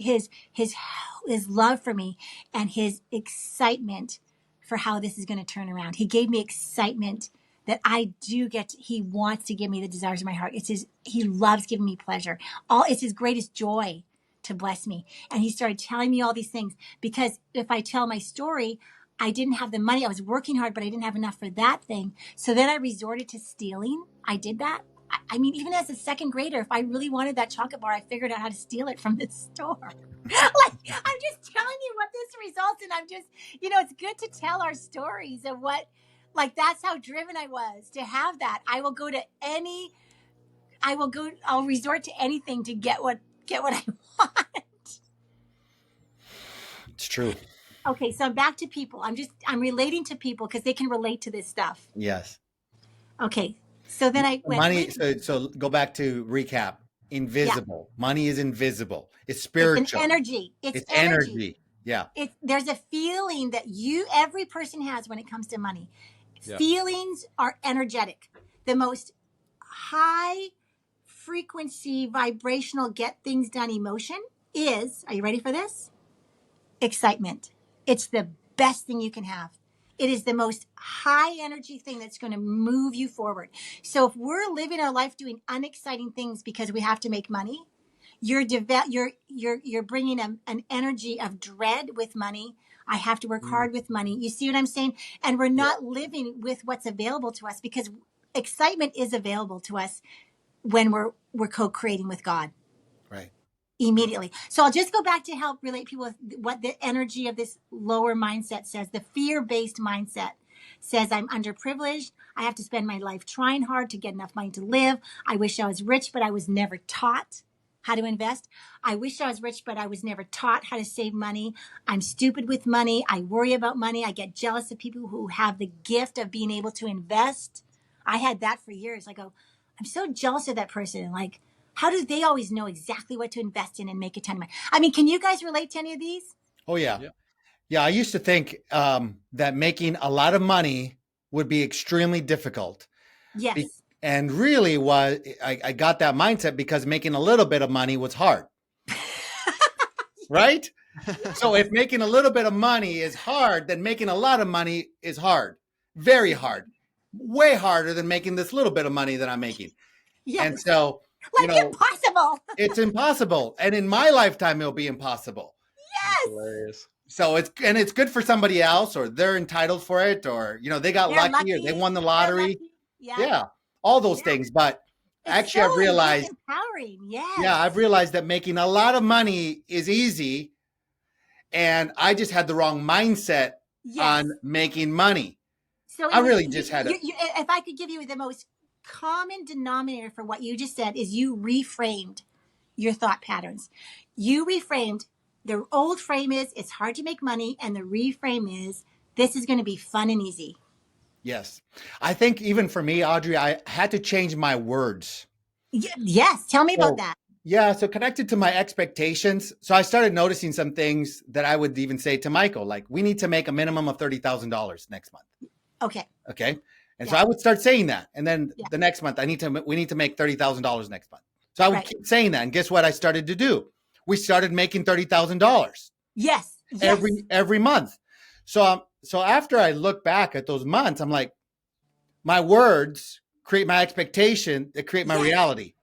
love for me and his excitement for how this is going to turn around. He gave me excitement that he wants to give me the desires of my heart. He loves giving me pleasure. It's his greatest joy to bless me. And he started telling me all these things, because if I tell my story, I didn't have the money. I was working hard, but I didn't have enough for that thing. So then I resorted to stealing. I did that. I mean, even as a second grader, if I really wanted that chocolate bar, I figured out how to steal it from the store. Like, I'm just telling you what this results in. I'm just, it's good to tell our stories of that's how driven I was to have that. I'll resort to anything to get what I want. It's true. Okay, so I'm back to people. I'm relating to people because they can relate to this stuff. Yes. Okay. So then I went. Money. So go back to recap. Invisible. Yeah. Money is invisible. It's spiritual. It's an energy. It's energy. Yeah. There's a feeling that every person has when it comes to money. Yeah. Feelings are energetic. The most high frequency vibrational get things done emotion is, are you ready for this? Excitement. It's the best thing you can have. It is the most high energy thing that's going to move you forward. So if we're living our life doing unexciting things because we have to make money, you're bringing an energy of dread with money. I have to work hard with money. You see what I'm saying? And we're not living with what's available to us, because excitement is available to us when we're co-creating with God. Right. Immediately. So I'll just go back to help relate people with what the energy of this lower mindset says. The fear-based mindset says, I'm underprivileged. I have to spend my life trying hard to get enough money to live. I wish I was rich, but I was never taught how to invest. I wish I was rich, but I was never taught how to save money. I'm stupid with money. I worry about money. I get jealous of people who have the gift of being able to invest. I had that for years. I go, I'm so jealous of that person. Like, how do they always know exactly what to invest in and make a ton of money? I mean, can you guys relate to any of these? Oh, yeah. Yeah, I used to think that making a lot of money would be extremely difficult. Yes. And really I got that mindset because making a little bit of money was hard. Right? So if making a little bit of money is hard, then making a lot of money is hard. Very hard. Way harder than making this little bit of money that I'm making. Yes. And so, impossible. It's impossible. And in my lifetime, it'll be impossible. Yes. Hilarious. So it's good for somebody else, or they're entitled for it, or, they got lucky, or they won the lottery. Yeah. All those things. But actually, I've realized, empowering. Yes. Yeah, I've realized that making a lot of money is easy. And I just had the wrong mindset on making money. So I really just had it. If I could give you the most common denominator for what you just said, is you reframed your thought patterns. You reframed. The old frame is it's hard to make money, and the reframe is this is going to be fun and easy. Yes. I think even for me, Audrey, I had to change my words. Yes. Tell me about that. Yeah. So connected to my expectations. So I started noticing some things that I would even say to Michael, like, we need to make a minimum of $30,000 next month. Okay. And so I would start saying that. And then the next month, we need to make $30,000 next month. So I would keep saying that. And guess what I started to do? We started making $30,000. Yes. Every month. So after I look back at those months, I'm like, my words create my expectation that create my reality.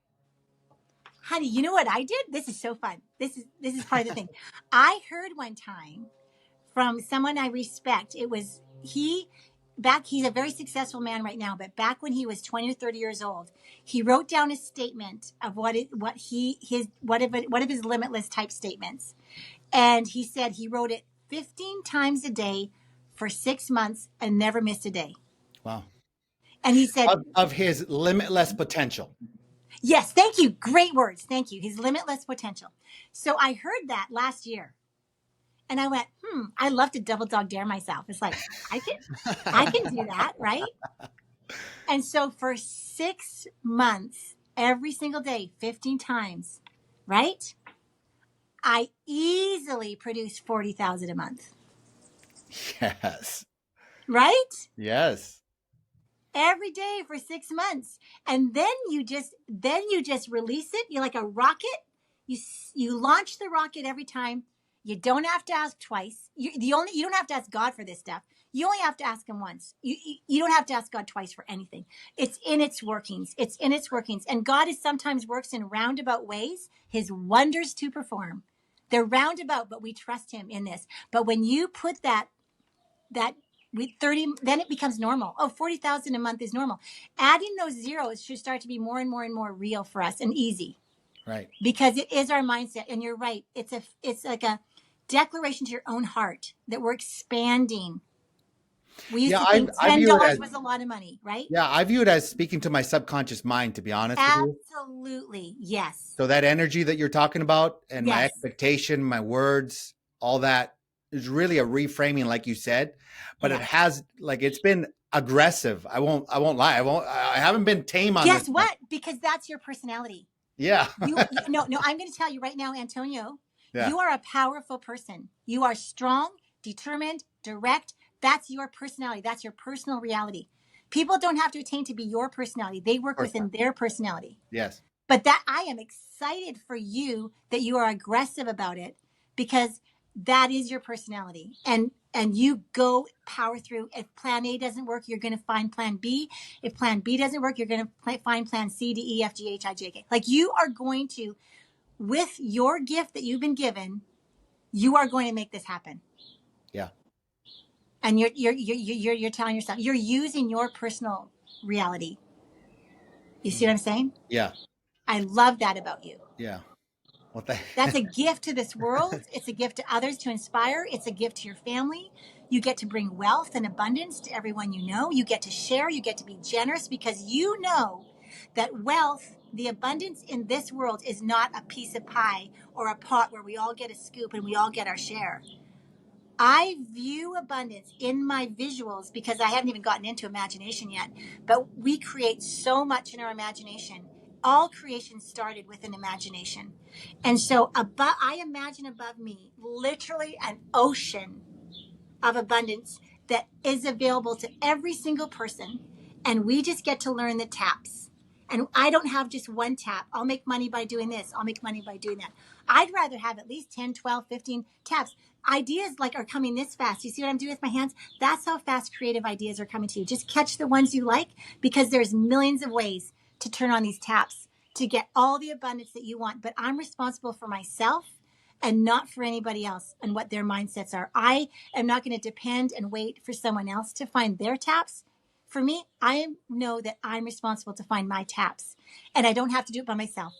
Honey, you know what I did? This is so fun. This is part of the thing. I heard one time from someone I respect. It was he's a very successful man right now, but back when he was 20 or 30 years old, he wrote down a statement of one of his limitless type statements. And he said he wrote it 15 times a day for 6 months and never missed a day. Wow. And he said, Of his limitless potential. yes, thank you. Great words. Thank you. His limitless potential. So I heard that last year and I went, I love to double dog dare myself. It's like, I can do that. Right. And so for 6 months, every single day, 15 times, right? I easily produced 40,000 a month. Yes. Right? Yes. Every day for 6 months. And then you just release it. You're like a rocket. You launch the rocket every time. You don't have to ask twice. You don't have to ask God for this stuff. You only have to ask him once. You don't have to ask God twice for anything. It's in its workings. It's in its workings. And God is sometimes works in roundabout ways, his wonders to perform. They're roundabout, but we trust him in this. But when you put that with 30, then it becomes normal. Oh, 40,000 a month is normal. Adding those zeros should start to be more and more and more real for us and easy. Right. Because it is our mindset. And you're right. It's like a declaration to your own heart that we're expanding. We used to think $10 was a lot of money, right? Yeah, I view it as speaking to my subconscious mind, to be honest with you. Absolutely. Yes. So that energy that you're talking about and my Yes. expectation, my words, all that is really a reframing, like you said. But it has, like, it's been aggressive. I won't lie. I haven't been tame on Guess this what? Because that's your personality. Yeah. No, I'm going to tell you right now, Antonio, Yeah. you are a powerful person. You are strong, determined, direct. That's your personality. That's your personal reality. People don't have to attain to be your personality. They work within their personality. Yes. But that I am excited for you that you are aggressive about it, because that is your personality. And you go power through. If plan A doesn't work, you're going to find plan B. If plan B doesn't work, you're going to find plan C, D, E, F, G, H, I, J, K. Like, you are going to, with your gift that you've been given, you are going to make this happen. Yeah. And you're telling yourself, you're using your personal reality. You see what I'm saying? Yeah. I love that about you. Yeah. Well, That's a gift to this world. It's a gift to others to inspire. It's a gift to your family. You get to bring wealth and abundance to everyone you know. You get to share. You get to be generous, because you know that wealth, the abundance in this world, is not a piece of pie or a pot where we all get a scoop and we all get our share. I view abundance in my visuals, because I haven't even gotten into imagination yet, but we create so much in our imagination. All creation started with an imagination. And so I imagine above me literally an ocean of abundance that is available to every single person. And we just get to learn the taps. And I don't have just one tap. I'll make money by doing this. I'll make money by doing that. I'd rather have at least 10, 12, 15 taps. Ideas are coming this fast. You see what I'm doing with my hands? That's how fast creative ideas are coming to you. Just catch the ones you like, because there's millions of ways to turn on these taps to get all the abundance that you want. But I'm responsible for myself and not for anybody else and what their mindsets are. I am not going to depend and wait for someone else to find their taps. For me, I know that I'm responsible to find my taps, and I don't have to do it by myself.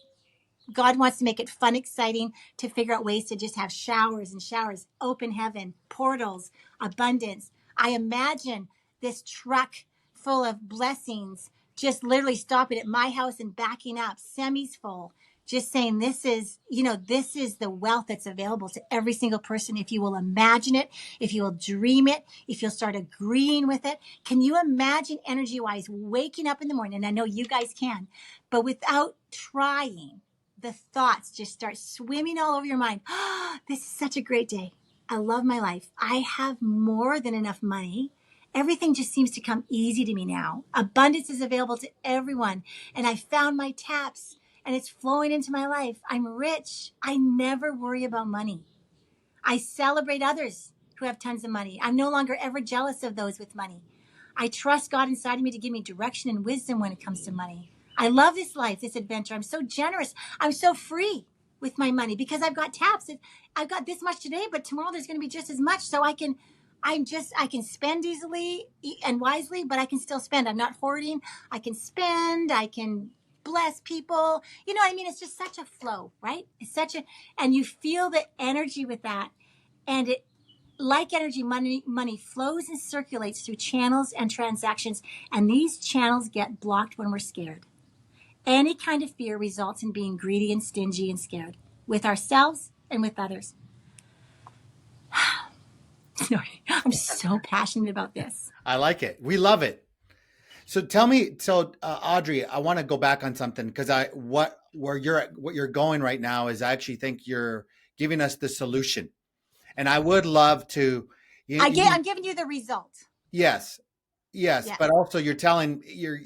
God wants to make it fun, exciting, to figure out ways to just have showers and showers, open heaven, portals, abundance. I imagine this truck full of blessings just literally stopping at my house and backing up, semis full, just saying, this is the wealth that's available to every single person. If you will imagine it, if you will dream it, if you'll start agreeing with it. Can you imagine, energy wise, waking up in the morning? And I know you guys can, but without trying, the thoughts just start swimming all over your mind. Oh, this is such a great day. I love my life. I have more than enough money. Everything just seems to come easy to me now. Abundance is available to everyone. And I found my taps and it's flowing into my life. I'm rich. I never worry about money. I celebrate others who have tons of money. I'm no longer ever jealous of those with money. I trust God inside of me to give me direction and wisdom when it comes to money. I love this life, this adventure. I'm so generous. I'm so free with my money because I've got taps. I've got this much today, but tomorrow there's going to be just as much. So I can I can spend easily and wisely, but I can still spend. I'm not hoarding. I can spend. I can bless people. You know what I mean? It's just such a flow, right? It's such a, and you feel the energy with that. And it, like energy, money flows and circulates through channels and transactions. And these channels get blocked when we're scared. Any kind of fear results in being greedy and stingy and scared with ourselves and with others. Sorry, I'm so passionate about this. I like it. We love it. So tell me, Audrey, I want to go back on something because what you're going right now is I actually think you're giving us the solution, and I would love to. I'm giving you the result. Yes, yes, but also you're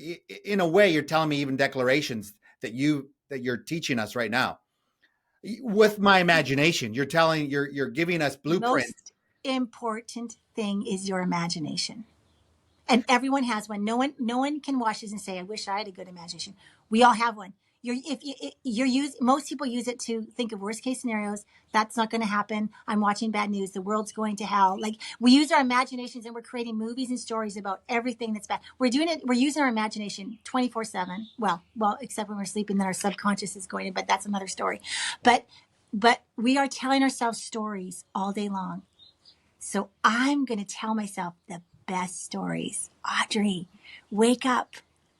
in a way you're telling me even declarations that you're teaching us right now with my imagination. You're giving us blueprint. Most important thing is your imagination. And everyone has one. No one can watch this and say, "I wish I had a good imagination." We all have one. Most people use it to think of worst case scenarios. That's not going to happen. I'm watching bad news. The world's going to hell. Like, we use our imaginations and we're creating movies and stories about everything that's bad. We're doing it. We're using our imagination 24/7. Well, except when we're sleeping, then our subconscious is going in, but that's another story. But we are telling ourselves stories all day long. So I'm going to tell myself the best stories. Audrey, wake up.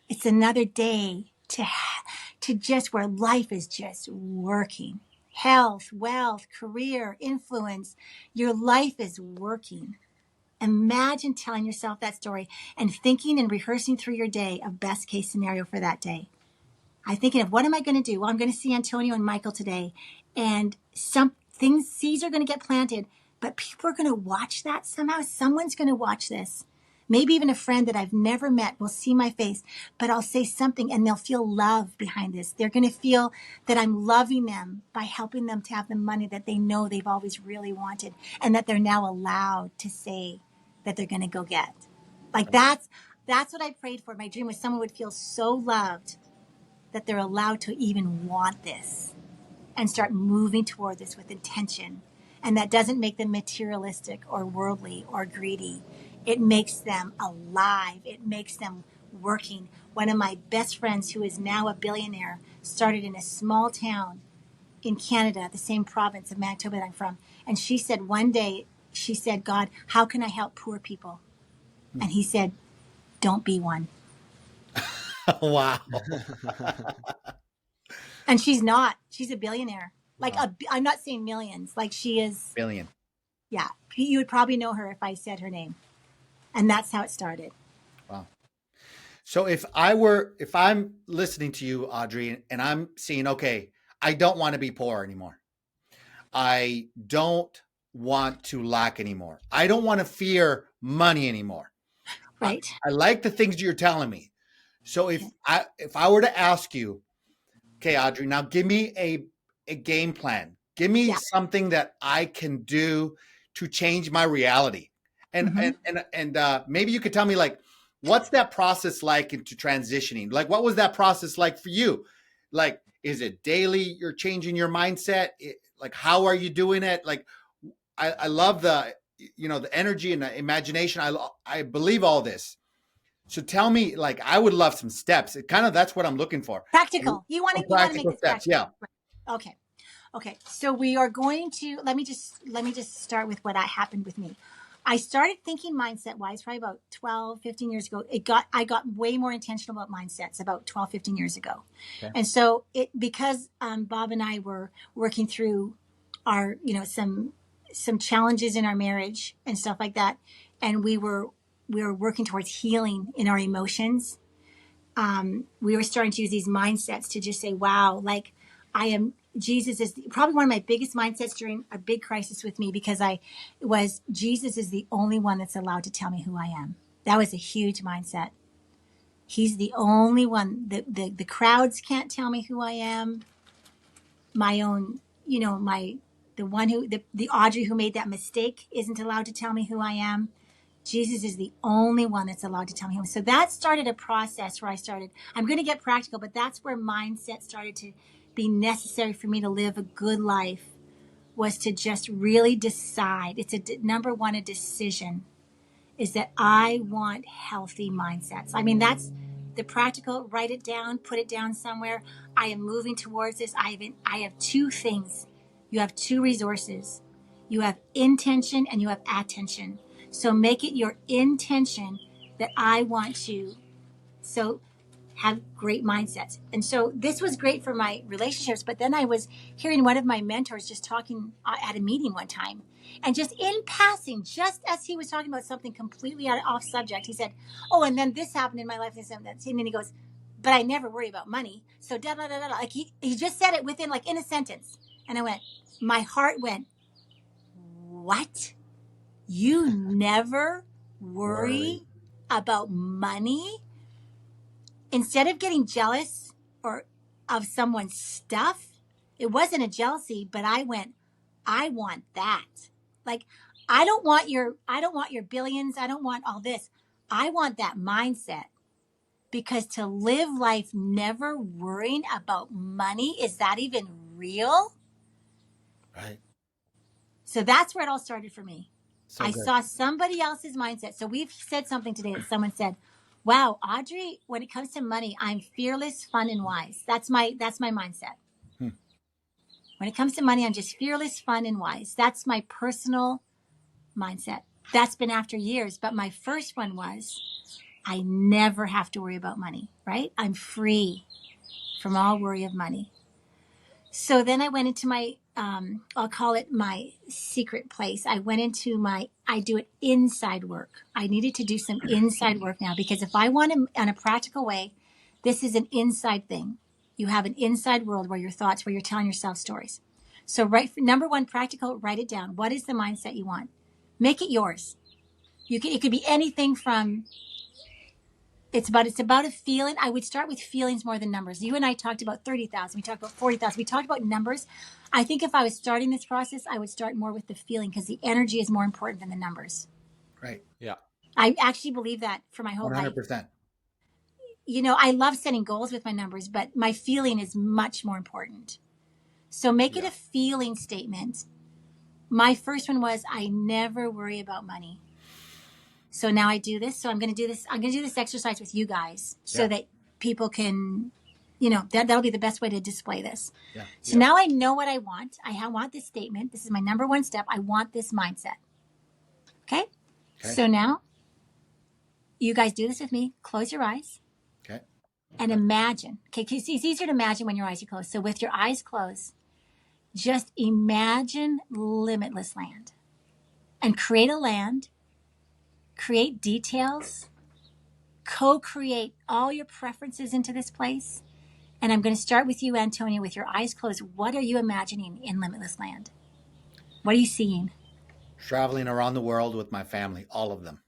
It's another day to just where life is just working. Health, wealth, career, influence. Your life is working. Imagine telling yourself that story and thinking and rehearsing through your day a best case scenario for that day. I'm thinking of, what am I going to do? Well, I'm going to see Antonio and Michael today. And seeds are going to get planted, but people are going to watch that somehow. Someone's going to watch this. Maybe even a friend that I've never met will see my face, but I'll say something and they'll feel love behind this. They're going to feel that I'm loving them by helping them to have the money that they know they've always really wanted, and that they're now allowed to say that they're going to go get. Like, that's what I prayed for. My dream was someone would feel so loved that they're allowed to even want this and start moving toward this with intention. And that doesn't make them materialistic or worldly or greedy. It makes them alive. It makes them working. One of my best friends, who is now a billionaire, started in a small town in Canada, the same province of Manitoba that I'm from. And she said one day, "God, how can I help poor people?" And he said, "Don't be one." Wow. And she's not. She's a billionaire. Like, wow. I'm not saying millions. Like, she is. Billion. Yeah. You would probably know her if I said her name. And that's how it started. Wow. So if I'm listening to you, Audrey, and I'm seeing, okay, I don't want to be poor anymore. I don't want to lack anymore. I don't want to fear money anymore. Right. I like the things you're telling me. So if I were to ask you, okay, Audrey, now give me a game plan. Give me something that I can do to change my reality. And maybe you could tell me, like, what's that process like into transitioning? Like, what was that process like for you? Like, is it daily you're changing your mindset? Like, how are you doing it? Like, I love the energy and the imagination. I believe all this. So tell me, like, I would love some steps. That's what I'm looking for. Practical. You want to make this steps, practical. Yeah. Okay. So we are going to, let me just start with what happened with me. I started thinking mindset wise probably about 12, 15 years ago. I got way more intentional about mindsets about 12, 15 years ago. Okay. And so because Bob and I were working through our, some challenges in our marriage and stuff like that. And we were working towards healing in our emotions. We were starting to use these mindsets to just say, wow, like, Jesus is probably one of my biggest mindsets during a big crisis with me, because Jesus is the only one that's allowed to tell me who I am. That was a huge mindset. He's the only one. The crowds can't tell me who I am. My own, the Audrey who made that mistake isn't allowed to tell me who I am. Jesus is the only one that's allowed to tell me who I am. So that started a process where I'm going to get practical, but that's where mindset started to be necessary for me to live a good life was to just really decide. It's number one, a decision is that I want healthy mindsets. I mean, that's the practical, write it down, put it down somewhere. I am moving towards this. I have two things. You have two resources. You have intention and you have attention. So make it your intention that I want to. So have great mindsets. And so this was great for my relationships. But then I was hearing one of my mentors just talking at a meeting one time. And just in passing, just as he was talking about something completely off subject, he said, "Oh, and then this happened in my life." And then he goes, "But I never worry about money." So da da da da. Like he just said it within like in a sentence. And I went, my heart went, "What? You never worry about money?" Instead of getting jealous or of someone's stuff, it wasn't a jealousy, but I went, I want that. Like, I don't want your billions. I don't want all this. I want that mindset, because to live life never worrying about money, is that even real? Right. So that's where it all started for me. So I good. saw somebody else's mindset. So we've said something today that someone said, "Wow, Audrey, when it comes to money, I'm fearless, fun, and wise." That's my mindset. When it comes to money, I'm just fearless, fun, and wise. That's my personal mindset. That's been after years. But my first one was, I never have to worry about money, right? I'm free from all worry of money. So then I went into my, I'll call it my secret place. I do it inside work. I needed to do some inside work now, because if I want to, in a practical way, this is an inside thing. You have an inside world where your thoughts, where you're telling yourself stories. So number one, practical, write it down. What is the mindset you want? Make it yours. It could be anything from, it's about a feeling. I would start with feelings more than numbers. You and I talked about 30,000. We talked about 40,000. We talked about numbers. I think if I was starting this process, I would start more with the feeling, because the energy is more important than the numbers. Right. Yeah. I actually believe that for my whole 100%. life. You know, I love setting goals with my numbers, but my feeling is much more important. So make it a feeling statement. My first one was, I never worry about money. So now I do this. So I'm going to do this. I'm going to do this exercise with you guys so that people can, that'll be the best way to display this. Yeah. So now I know what I want. I want this statement. This is my number one step. I want this mindset. Okay. So now you guys do this with me. Close your eyes. Okay. And imagine. Okay. It's easier to imagine when your eyes are closed. So with your eyes closed, just imagine limitless land, and create a land, create details, co-create all your preferences into this place. And I'm going to start with you, Antonia, with your eyes closed. What are you imagining in limitless land? What are you seeing? Traveling around the world with my family, all of them.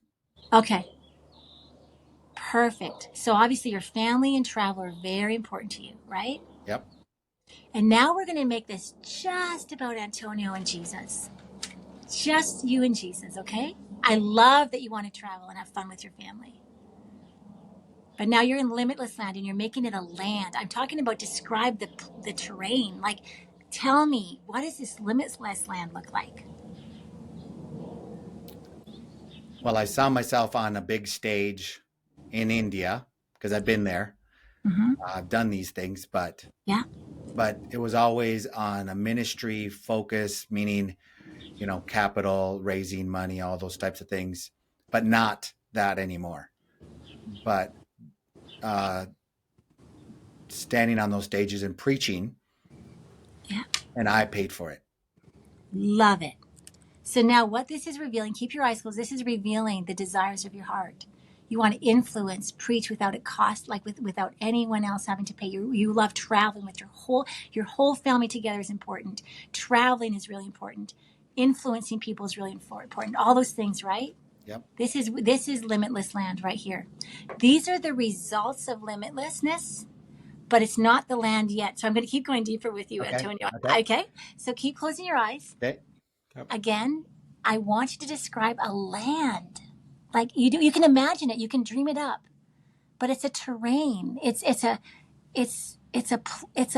Okay. Perfect. So obviously your family and travel are very important to you, right? Yep. And now we're going to make this just about Antonio and Jesus. Just you and Jesus, okay? I love that you want to travel and have fun with your family. But now you're in limitless land and you're making it a land. I'm talking about, describe the terrain. Like, tell me, what does this limitless land look like? Well, I saw myself on a big stage in India, because I've been there. Mm-hmm. I've done these things, but it was always on a ministry focus, meaning, capital, raising money, all those types of things, but not that anymore. But standing on those stages and preaching, and I paid for it. Love it. So now what this is revealing, keep your eyes closed, this is revealing the desires of your heart. You want to influence, preach without a cost, like without anyone else having to pay. You love traveling with your whole family together is important. Traveling is really important. Influencing people is really important. All those things, right? Yep. This is limitless land right here. These are the results of limitlessness, but it's not the land yet. So I'm going to keep going deeper with you, Antonio. Okay. So keep closing your eyes. Okay. Yep. Again, I want you to describe a land. Like you can imagine it, you can dream it up, but it's a terrain. It's a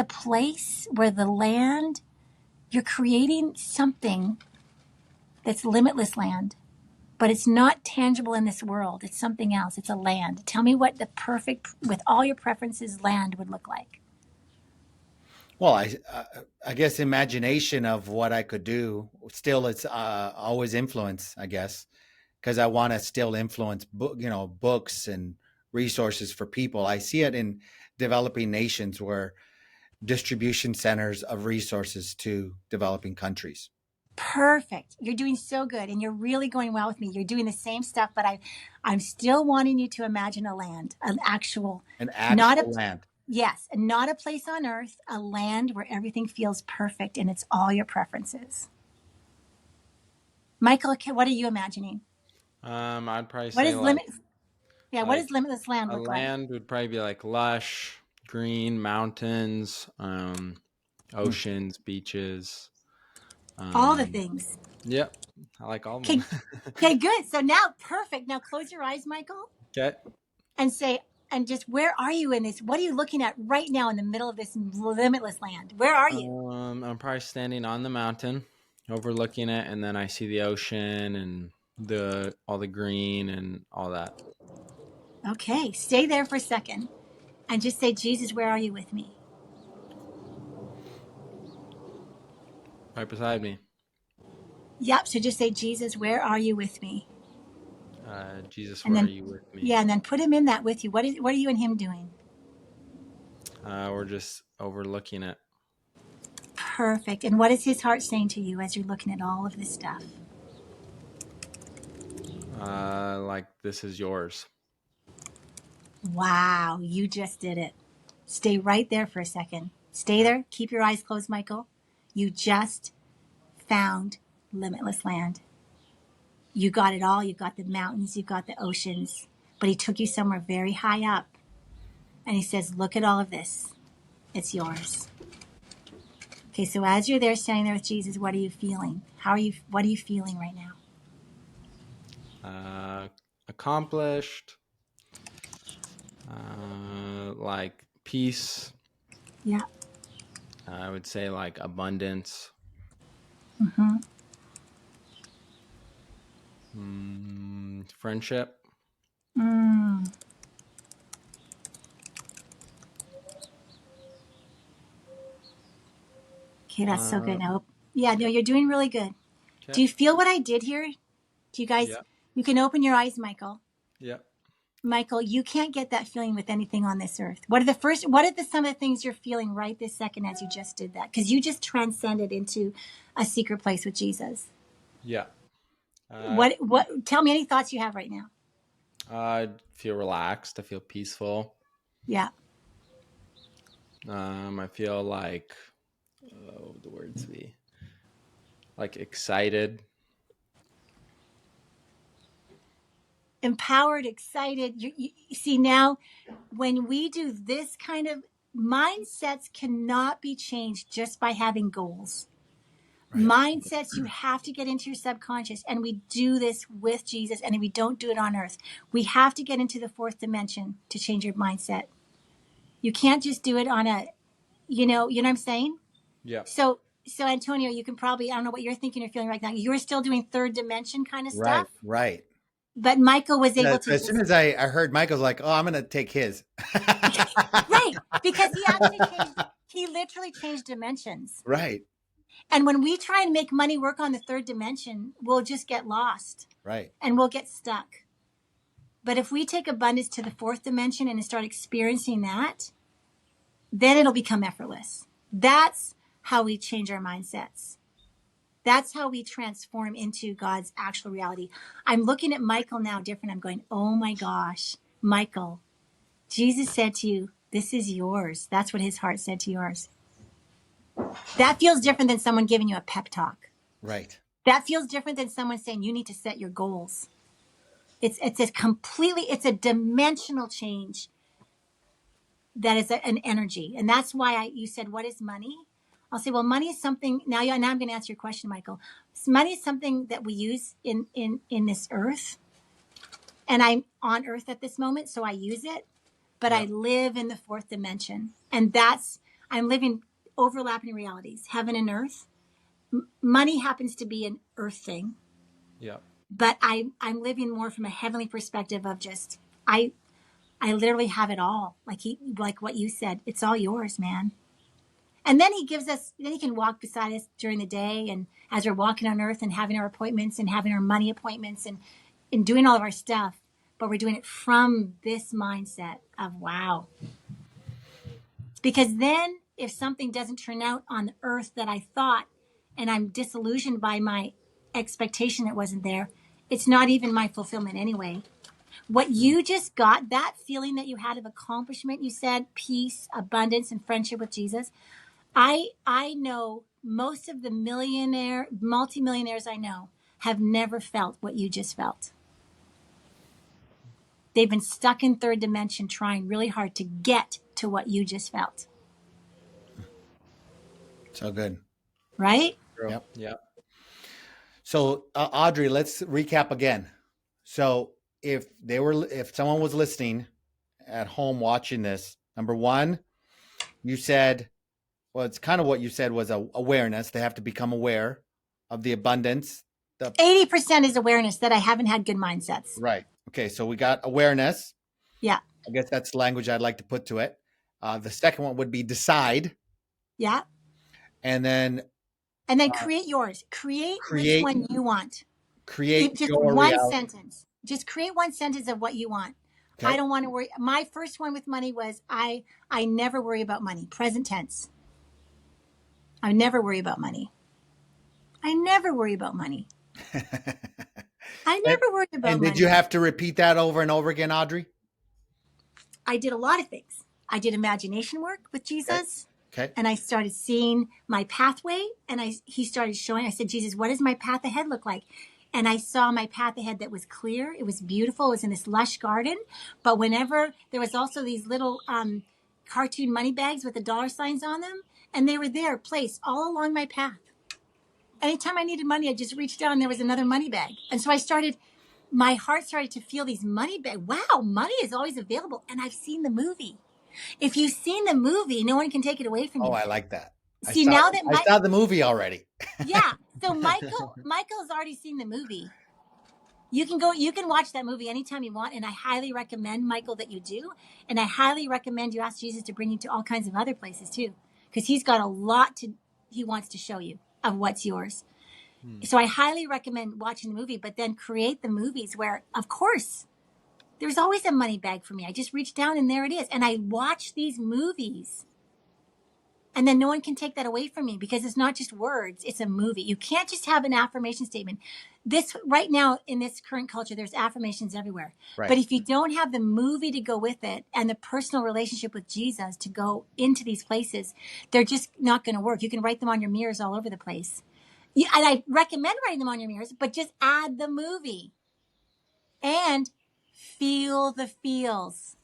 place where the land You're creating something that's limitless land, but it's not tangible in this world. It's something else. It's a land. Tell me what the perfect, with all your preferences, land would look like. Well, I guess imagination of what I could do. Still, it's always influence, I guess, because I want to still influence books and resources for people. I see it in developing nations where distribution centers of resources to developing countries. Perfect. You're doing so good, and you're really going well with me. You're doing the same stuff, but I'm still wanting you to imagine a land, an actual, An not a, actual land. yes, not a place on earth, a land where everything feels perfect and it's all your preferences. Michael, what are you imagining? I'd probably What say is limit? Yeah, what like does limitless land a look like? land would probably be like lush, green mountains, Hmm. oceans, beaches. All the Um, things. yep, I like all of them. Okay, okay, good. So now, perfect. Now close your eyes, Michael, Okay. and say, and just where are you in this? What are you looking at right now in the middle of this limitless land? Where are you? I'm probably standing on the mountain, overlooking it, and then I see the ocean and all the green and all that. Okay, stay there for a second and just say, Jesus, where are you with me? Right beside me. Yep. So just say, Jesus, where are you with me? Jesus, And where are then, you with me? yeah, and then put him in that with you. What are you and him doing? We're just overlooking it. Perfect. And what is his heart saying to you as you're looking at all of this stuff? Like this is yours. Wow, you just did it. Stay right there for a second. Stay Okay. there. Keep your eyes closed, Michael. You just found limitless land. You got it all. You got the mountains, you got the oceans, but he took you somewhere very high up. And he says, look at all of this. It's yours. Okay, so as you're there standing there with Jesus, what are you feeling? What are you feeling right now? Accomplished. Like peace. Yeah. I would say like abundance. Mm-hmm. Friendship. Mm. Okay, that's so good. Uh, Now, yeah, no, you're doing really good. Do okay. you feel what I did here? Do you guys, Yeah. you can open your eyes, Michael. Yeah. Michael, you can't get that feeling with anything on this earth. What are some of the things you're feeling right this second as you just did that? Because you just transcended into a secret place with Jesus. Yeah. Uh, Tell me any thoughts you have right now. I feel relaxed. I feel peaceful. Yeah. I feel like, the words be like excited. Empowered, excited. You see now, when we do this kind of mindsets cannot be changed just by having goals. Right. Mindsets you have to get into your subconscious, and we do this with Jesus, and we don't do it on earth. We have to get into the fourth dimension to change your mindset. You can't just do it on you know what I'm saying? Yeah. So Antonio, you can probably, I don't know what you're thinking or feeling right now. You're still doing third dimension kind of Right. stuff, Right. but Michael was Yeah, able to as soon just, as I heard Michael's like, oh, I'm going to take his. right, because he literally changed dimensions. Right. And when we try and make money work on the third dimension, we'll just get lost Right. and we'll get stuck. But if we take abundance to the fourth dimension and start experiencing that, then it'll become effortless. That's how we change our mindsets. That's how we transform into God's actual reality. I'm looking at Michael now different. I'm going, oh my gosh, Michael, Jesus said to you, this is yours. That's what his heart said to yours. That feels different than someone giving you a pep talk. Right. That feels different than someone saying you need to set your goals. It's a dimensional change that is an energy. And that's why you said, what is money? I'll say, well, money is something, now I'm going to answer your question, Michael. Money is something that we use in this earth. And I'm on earth at this moment, so I use it. But I Yeah. live in the fourth dimension. And I'm living overlapping realities, heaven and earth. money happens to be an earth thing, Yeah. but I'm living more from a heavenly perspective of just, I literally have it all. Like what you said, it's all yours, man. And then then he can walk beside us during the day and as we're walking on earth and having our appointments and having our money appointments and doing all of our stuff. But we're doing it from this mindset of wow. Because then if something doesn't turn out on the earth that I thought, and I'm disillusioned by my expectation that wasn't there, it's not even my fulfillment anyway. What you just got, that feeling that you had of accomplishment, you said peace, abundance, and friendship with Jesus. I know most of the multimillionaires I know have never felt what you just felt. They've been stuck in third dimension trying really hard to get to what you just felt. So good. Right? Yep. Yeah. So Audrey, let's recap again. So if someone was listening at home watching this, number one, you said, well, it's kind of what you said was awareness. They have to become aware of the abundance. 80% is awareness that I haven't had good mindsets. Right. Okay. So we got awareness. Yeah. I guess that's the language I'd like to put to it. The second one would be decide. Yeah. And then create yours. Create create which one you want. Create Just your one reality. sentence. Just create one sentence of what you want. Okay. I don't want to worry. My first one with money was I never worry about money. Present tense. I never worry about money. I never worry about money. I never worry about And money. did you have to repeat that over and over again, Audrey? I did a lot of things. I did imagination work with Jesus. Okay. And I started seeing my pathway, and he started showing. I said, Jesus, what does my path ahead look like? And I saw my path ahead that was clear. It was beautiful. It was in this lush garden. But whenever there was also these little cartoon money bags with the dollar signs on them, and they were there placed all along my path. Anytime I needed money, I just reached down and there was another money bag. And so my heart started to feel these money bags. Wow, money is always available. And I've seen the movie. If you've seen the movie, no one can take it away from you. Oh, I like that. See, I saw the movie already. Yeah. So Michael's already seen the movie. You can watch that movie anytime you want. And I highly recommend, Michael, that you do. And I highly recommend you ask Jesus to bring you to all kinds of other places too. Because he's got a lot he wants to show you of what's yours. So I highly recommend watching the movie, but then create the movies where, of course, there's always a money bag for me. I just reach down and there it is. And I watch these movies. And then no one can take that away from me because it's not just words, it's a movie. You can't just have an affirmation statement. This right now in this current culture, there's affirmations everywhere. Right. But if you don't have the movie to go with it and the personal relationship with Jesus to go into these places, they're just not going to work. You can write them on your mirrors all over the place. And I recommend writing them on your mirrors, but just add the movie and feel the feels.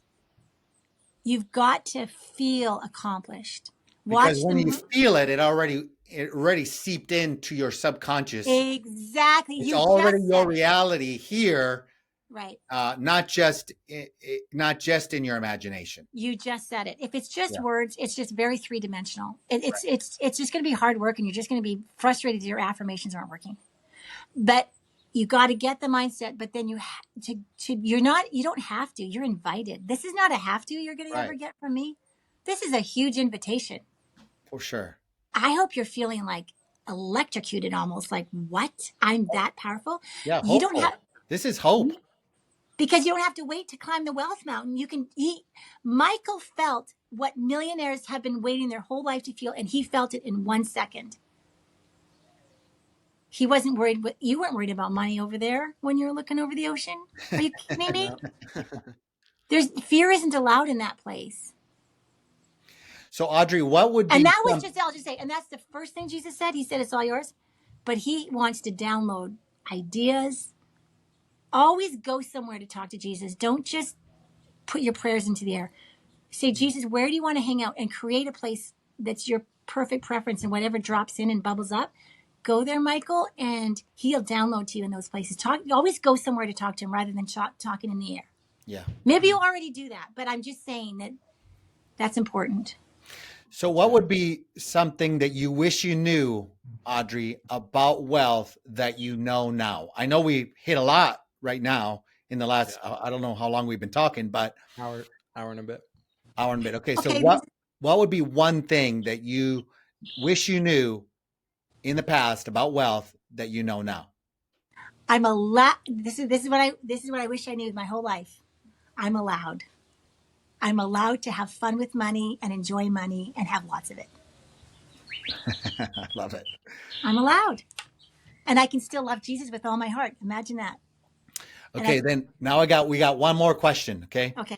You've got to feel accomplished. Because when you feel it, it already seeped into your subconscious. Exactly. It's already your reality here. Right. Not just in your imagination. You just said it. If it's just words, it's just very three-dimensional. It's just going to be hard work, and you're just going to be frustrated that your affirmations aren't working. But you got to get the mindset. But then you don't have to. You're invited. This is not a have to. You're going to ever get from me. This is a huge invitation. For sure. I hope you're feeling like electrocuted, almost like what? I'm that powerful. Yeah. You don't have. This is hope. Because you don't have to wait to climb the wealth mountain. Michael felt what millionaires have been waiting their whole life to feel, and he felt it in 1 second. He wasn't worried. You weren't worried about money over there when you were looking over the ocean. Are you kidding me? Fear isn't allowed in that place. So Audrey, what would be? And that was I'll just say, and that's the first thing Jesus said. He said, it's all yours. But he wants to download ideas. Always go somewhere to talk to Jesus. Don't just put your prayers into the air. Say, Jesus, where do you want to hang out? And create a place that's your perfect preference, and whatever drops in and bubbles up. Go there, Michael, and he'll download to you in those places. Always go somewhere to talk to him rather than talking in the air. Yeah. Maybe you already do that, but I'm just saying that's important. So what would be something that you wish you knew Audrey, about wealth that you know now? I know we hit a lot right now in the last, I don't know how long we've been talking, but hour and a bit. hour and a bit. Okay, so Okay, what would be one thing that you wish you knew in the past about wealth that you know now? I'm allowed. This is what I wish I knew my whole life. I'm allowed. I'm allowed to have fun with money and enjoy money and have lots of it. I love it. I'm allowed. And I can still love Jesus with all my heart. Imagine that. Okay, then now we got one more question. Okay. Okay.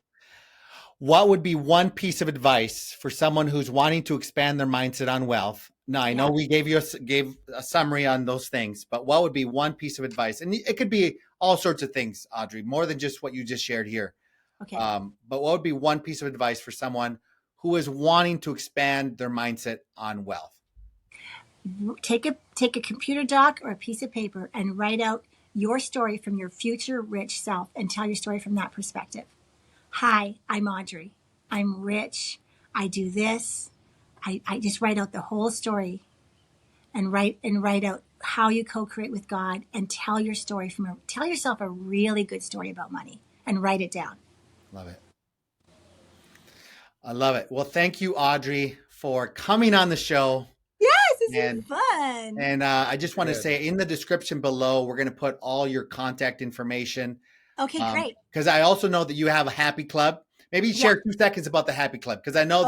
What would be one piece of advice for someone who's wanting to expand their mindset on wealth? Now, I know we gave a summary on those things, but what would be one piece of advice? And it could be all sorts of things, Audrey, more than just what you just shared here. Okay. But what would be one piece of advice for someone who is wanting to expand their mindset on wealth? Take a computer doc or a piece of paper and write out your story from your future rich self and tell your story from that perspective. Hi, I'm Audrey. I'm rich. I do this. I just write out the whole story and write out how you co-create with God and tell your story tell yourself a really good story about money and write it down. Love it. I love it. Well, thank you, Audrey, for coming on the show. Yes, this is fun. And I just want to say in the description below, we're going to put all your contact information. Okay, great. Because I also know that you have a happy club. Maybe share 2 seconds about the happy club, because I know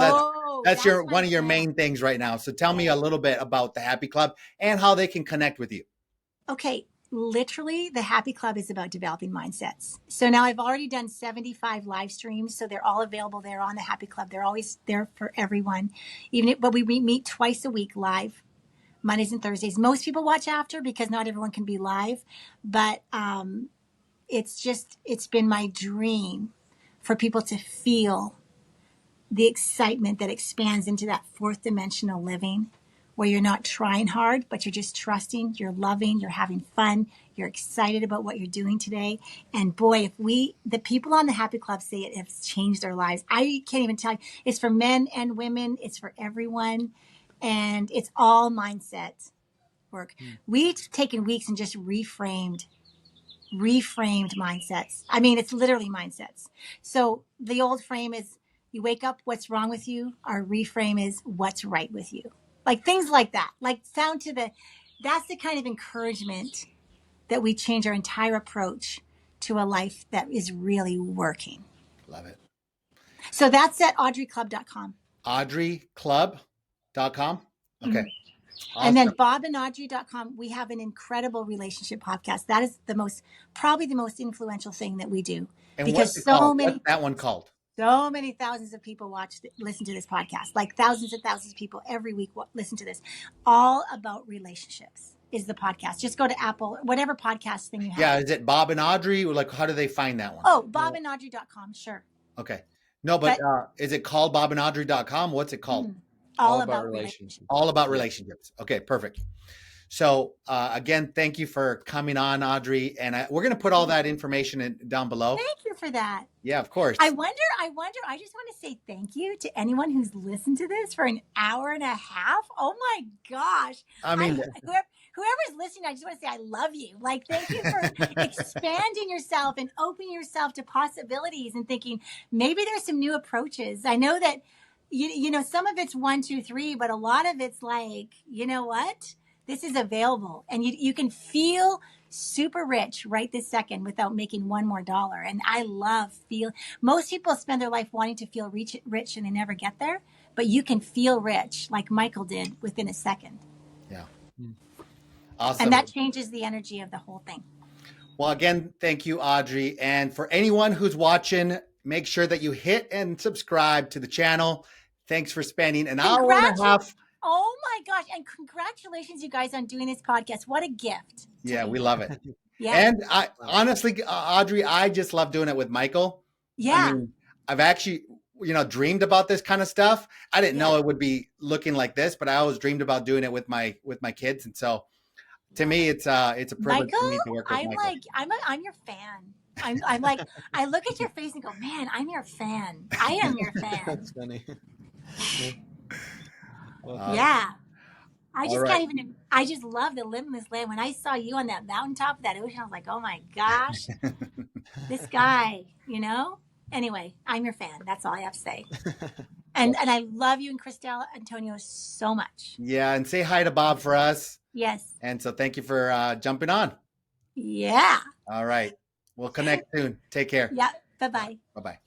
that's one of your main things right now. So tell me a little bit about the happy club and how they can connect with you. Okay. Literally, the Happy Club is about developing mindsets. So now I've already done 75 live streams, so they're all available there on the Happy Club. They're always there for everyone. But we meet twice a week live, Mondays and Thursdays. Most people watch after because not everyone can be live, but it's been my dream for people to feel the excitement that expands into that fourth dimensional living, where you're not trying hard, but you're just trusting, you're loving, you're having fun, you're excited about what you're doing today. And boy, the people on the Happy Club say it has changed their lives. I can't even tell you. It's for men and women. It's for everyone. And it's all mindset work. We've taken weeks and just reframed mindsets. I mean, it's literally mindsets. So the old frame is you wake up, what's wrong with you? Our reframe is what's right with you. Like things like that, that's the kind of encouragement that we change our entire approach to a life that is really working. Love it. So that's at audreyclub.com. audreyclub.com. Okay. Mm-hmm. Awesome. And then bobandaudrey.com, we have an incredible relationship podcast. That is probably the most influential thing that we do. And because what's that one called? So many thousands of people listen to this podcast, like thousands and thousands of people every week listen to this. All about relationships is the podcast. Just go to Apple, whatever podcast thing you have. Yeah, is it Bob and Audrey? Like, how do they find that one? Oh, bobandaudrey.com, sure. Okay. No, but is it called bobandaudrey.com? What's it called? All about relationships. All about relationships. Okay, perfect. So again, thank you for coming on, Audrey. And we're going to put all that information down below. Thank you for that. Yeah, of course. I wonder, I just want to say thank you to anyone who's listened to this for an hour and a half. Oh my gosh. I mean, whoever's listening, I just want to say I love you. Like, thank you for expanding yourself and opening yourself to possibilities and thinking maybe there's some new approaches. I know that, you know, some of it's 1, 2, 3, but a lot of it's like, you know what? This is available, and you can feel super rich right this second without making one more dollar. And I love most people spend their life wanting to feel rich and they never get there, but you can feel rich like Michael did within a second. Yeah. Awesome. And that changes the energy of the whole thing. Well, again, thank you, Audrey. And for anyone who's watching, make sure that you hit and subscribe to the channel. Thanks for spending an hour and a half. Oh my gosh. And congratulations, you guys, on doing this podcast. What a gift. Yeah, we love it. Yeah. And I honestly, Audrey, I just love doing it with Michael. Yeah. I mean, I've actually, dreamed about this kind of stuff. I didn't know it would be looking like this, but I always dreamed about doing it with my kids. And so to me, it's a privilege for me to work with Michael. I'm your fan. I'm like, I look at your face and go, man, I'm your fan. I am your fan. That's funny. Yeah. I All just right. can't even, I just love the limitless land. When I saw you on that mountaintop of that ocean, I was like, oh my gosh, this guy, you know? Anyway, I'm your fan. That's all I have to say. And I love you and Christelle Antonio so much. Yeah, and say hi to Bob for us. Yes. And so thank you for jumping on. Yeah. All right. We'll connect soon. Take care. Yeah. Bye-bye. Bye-bye.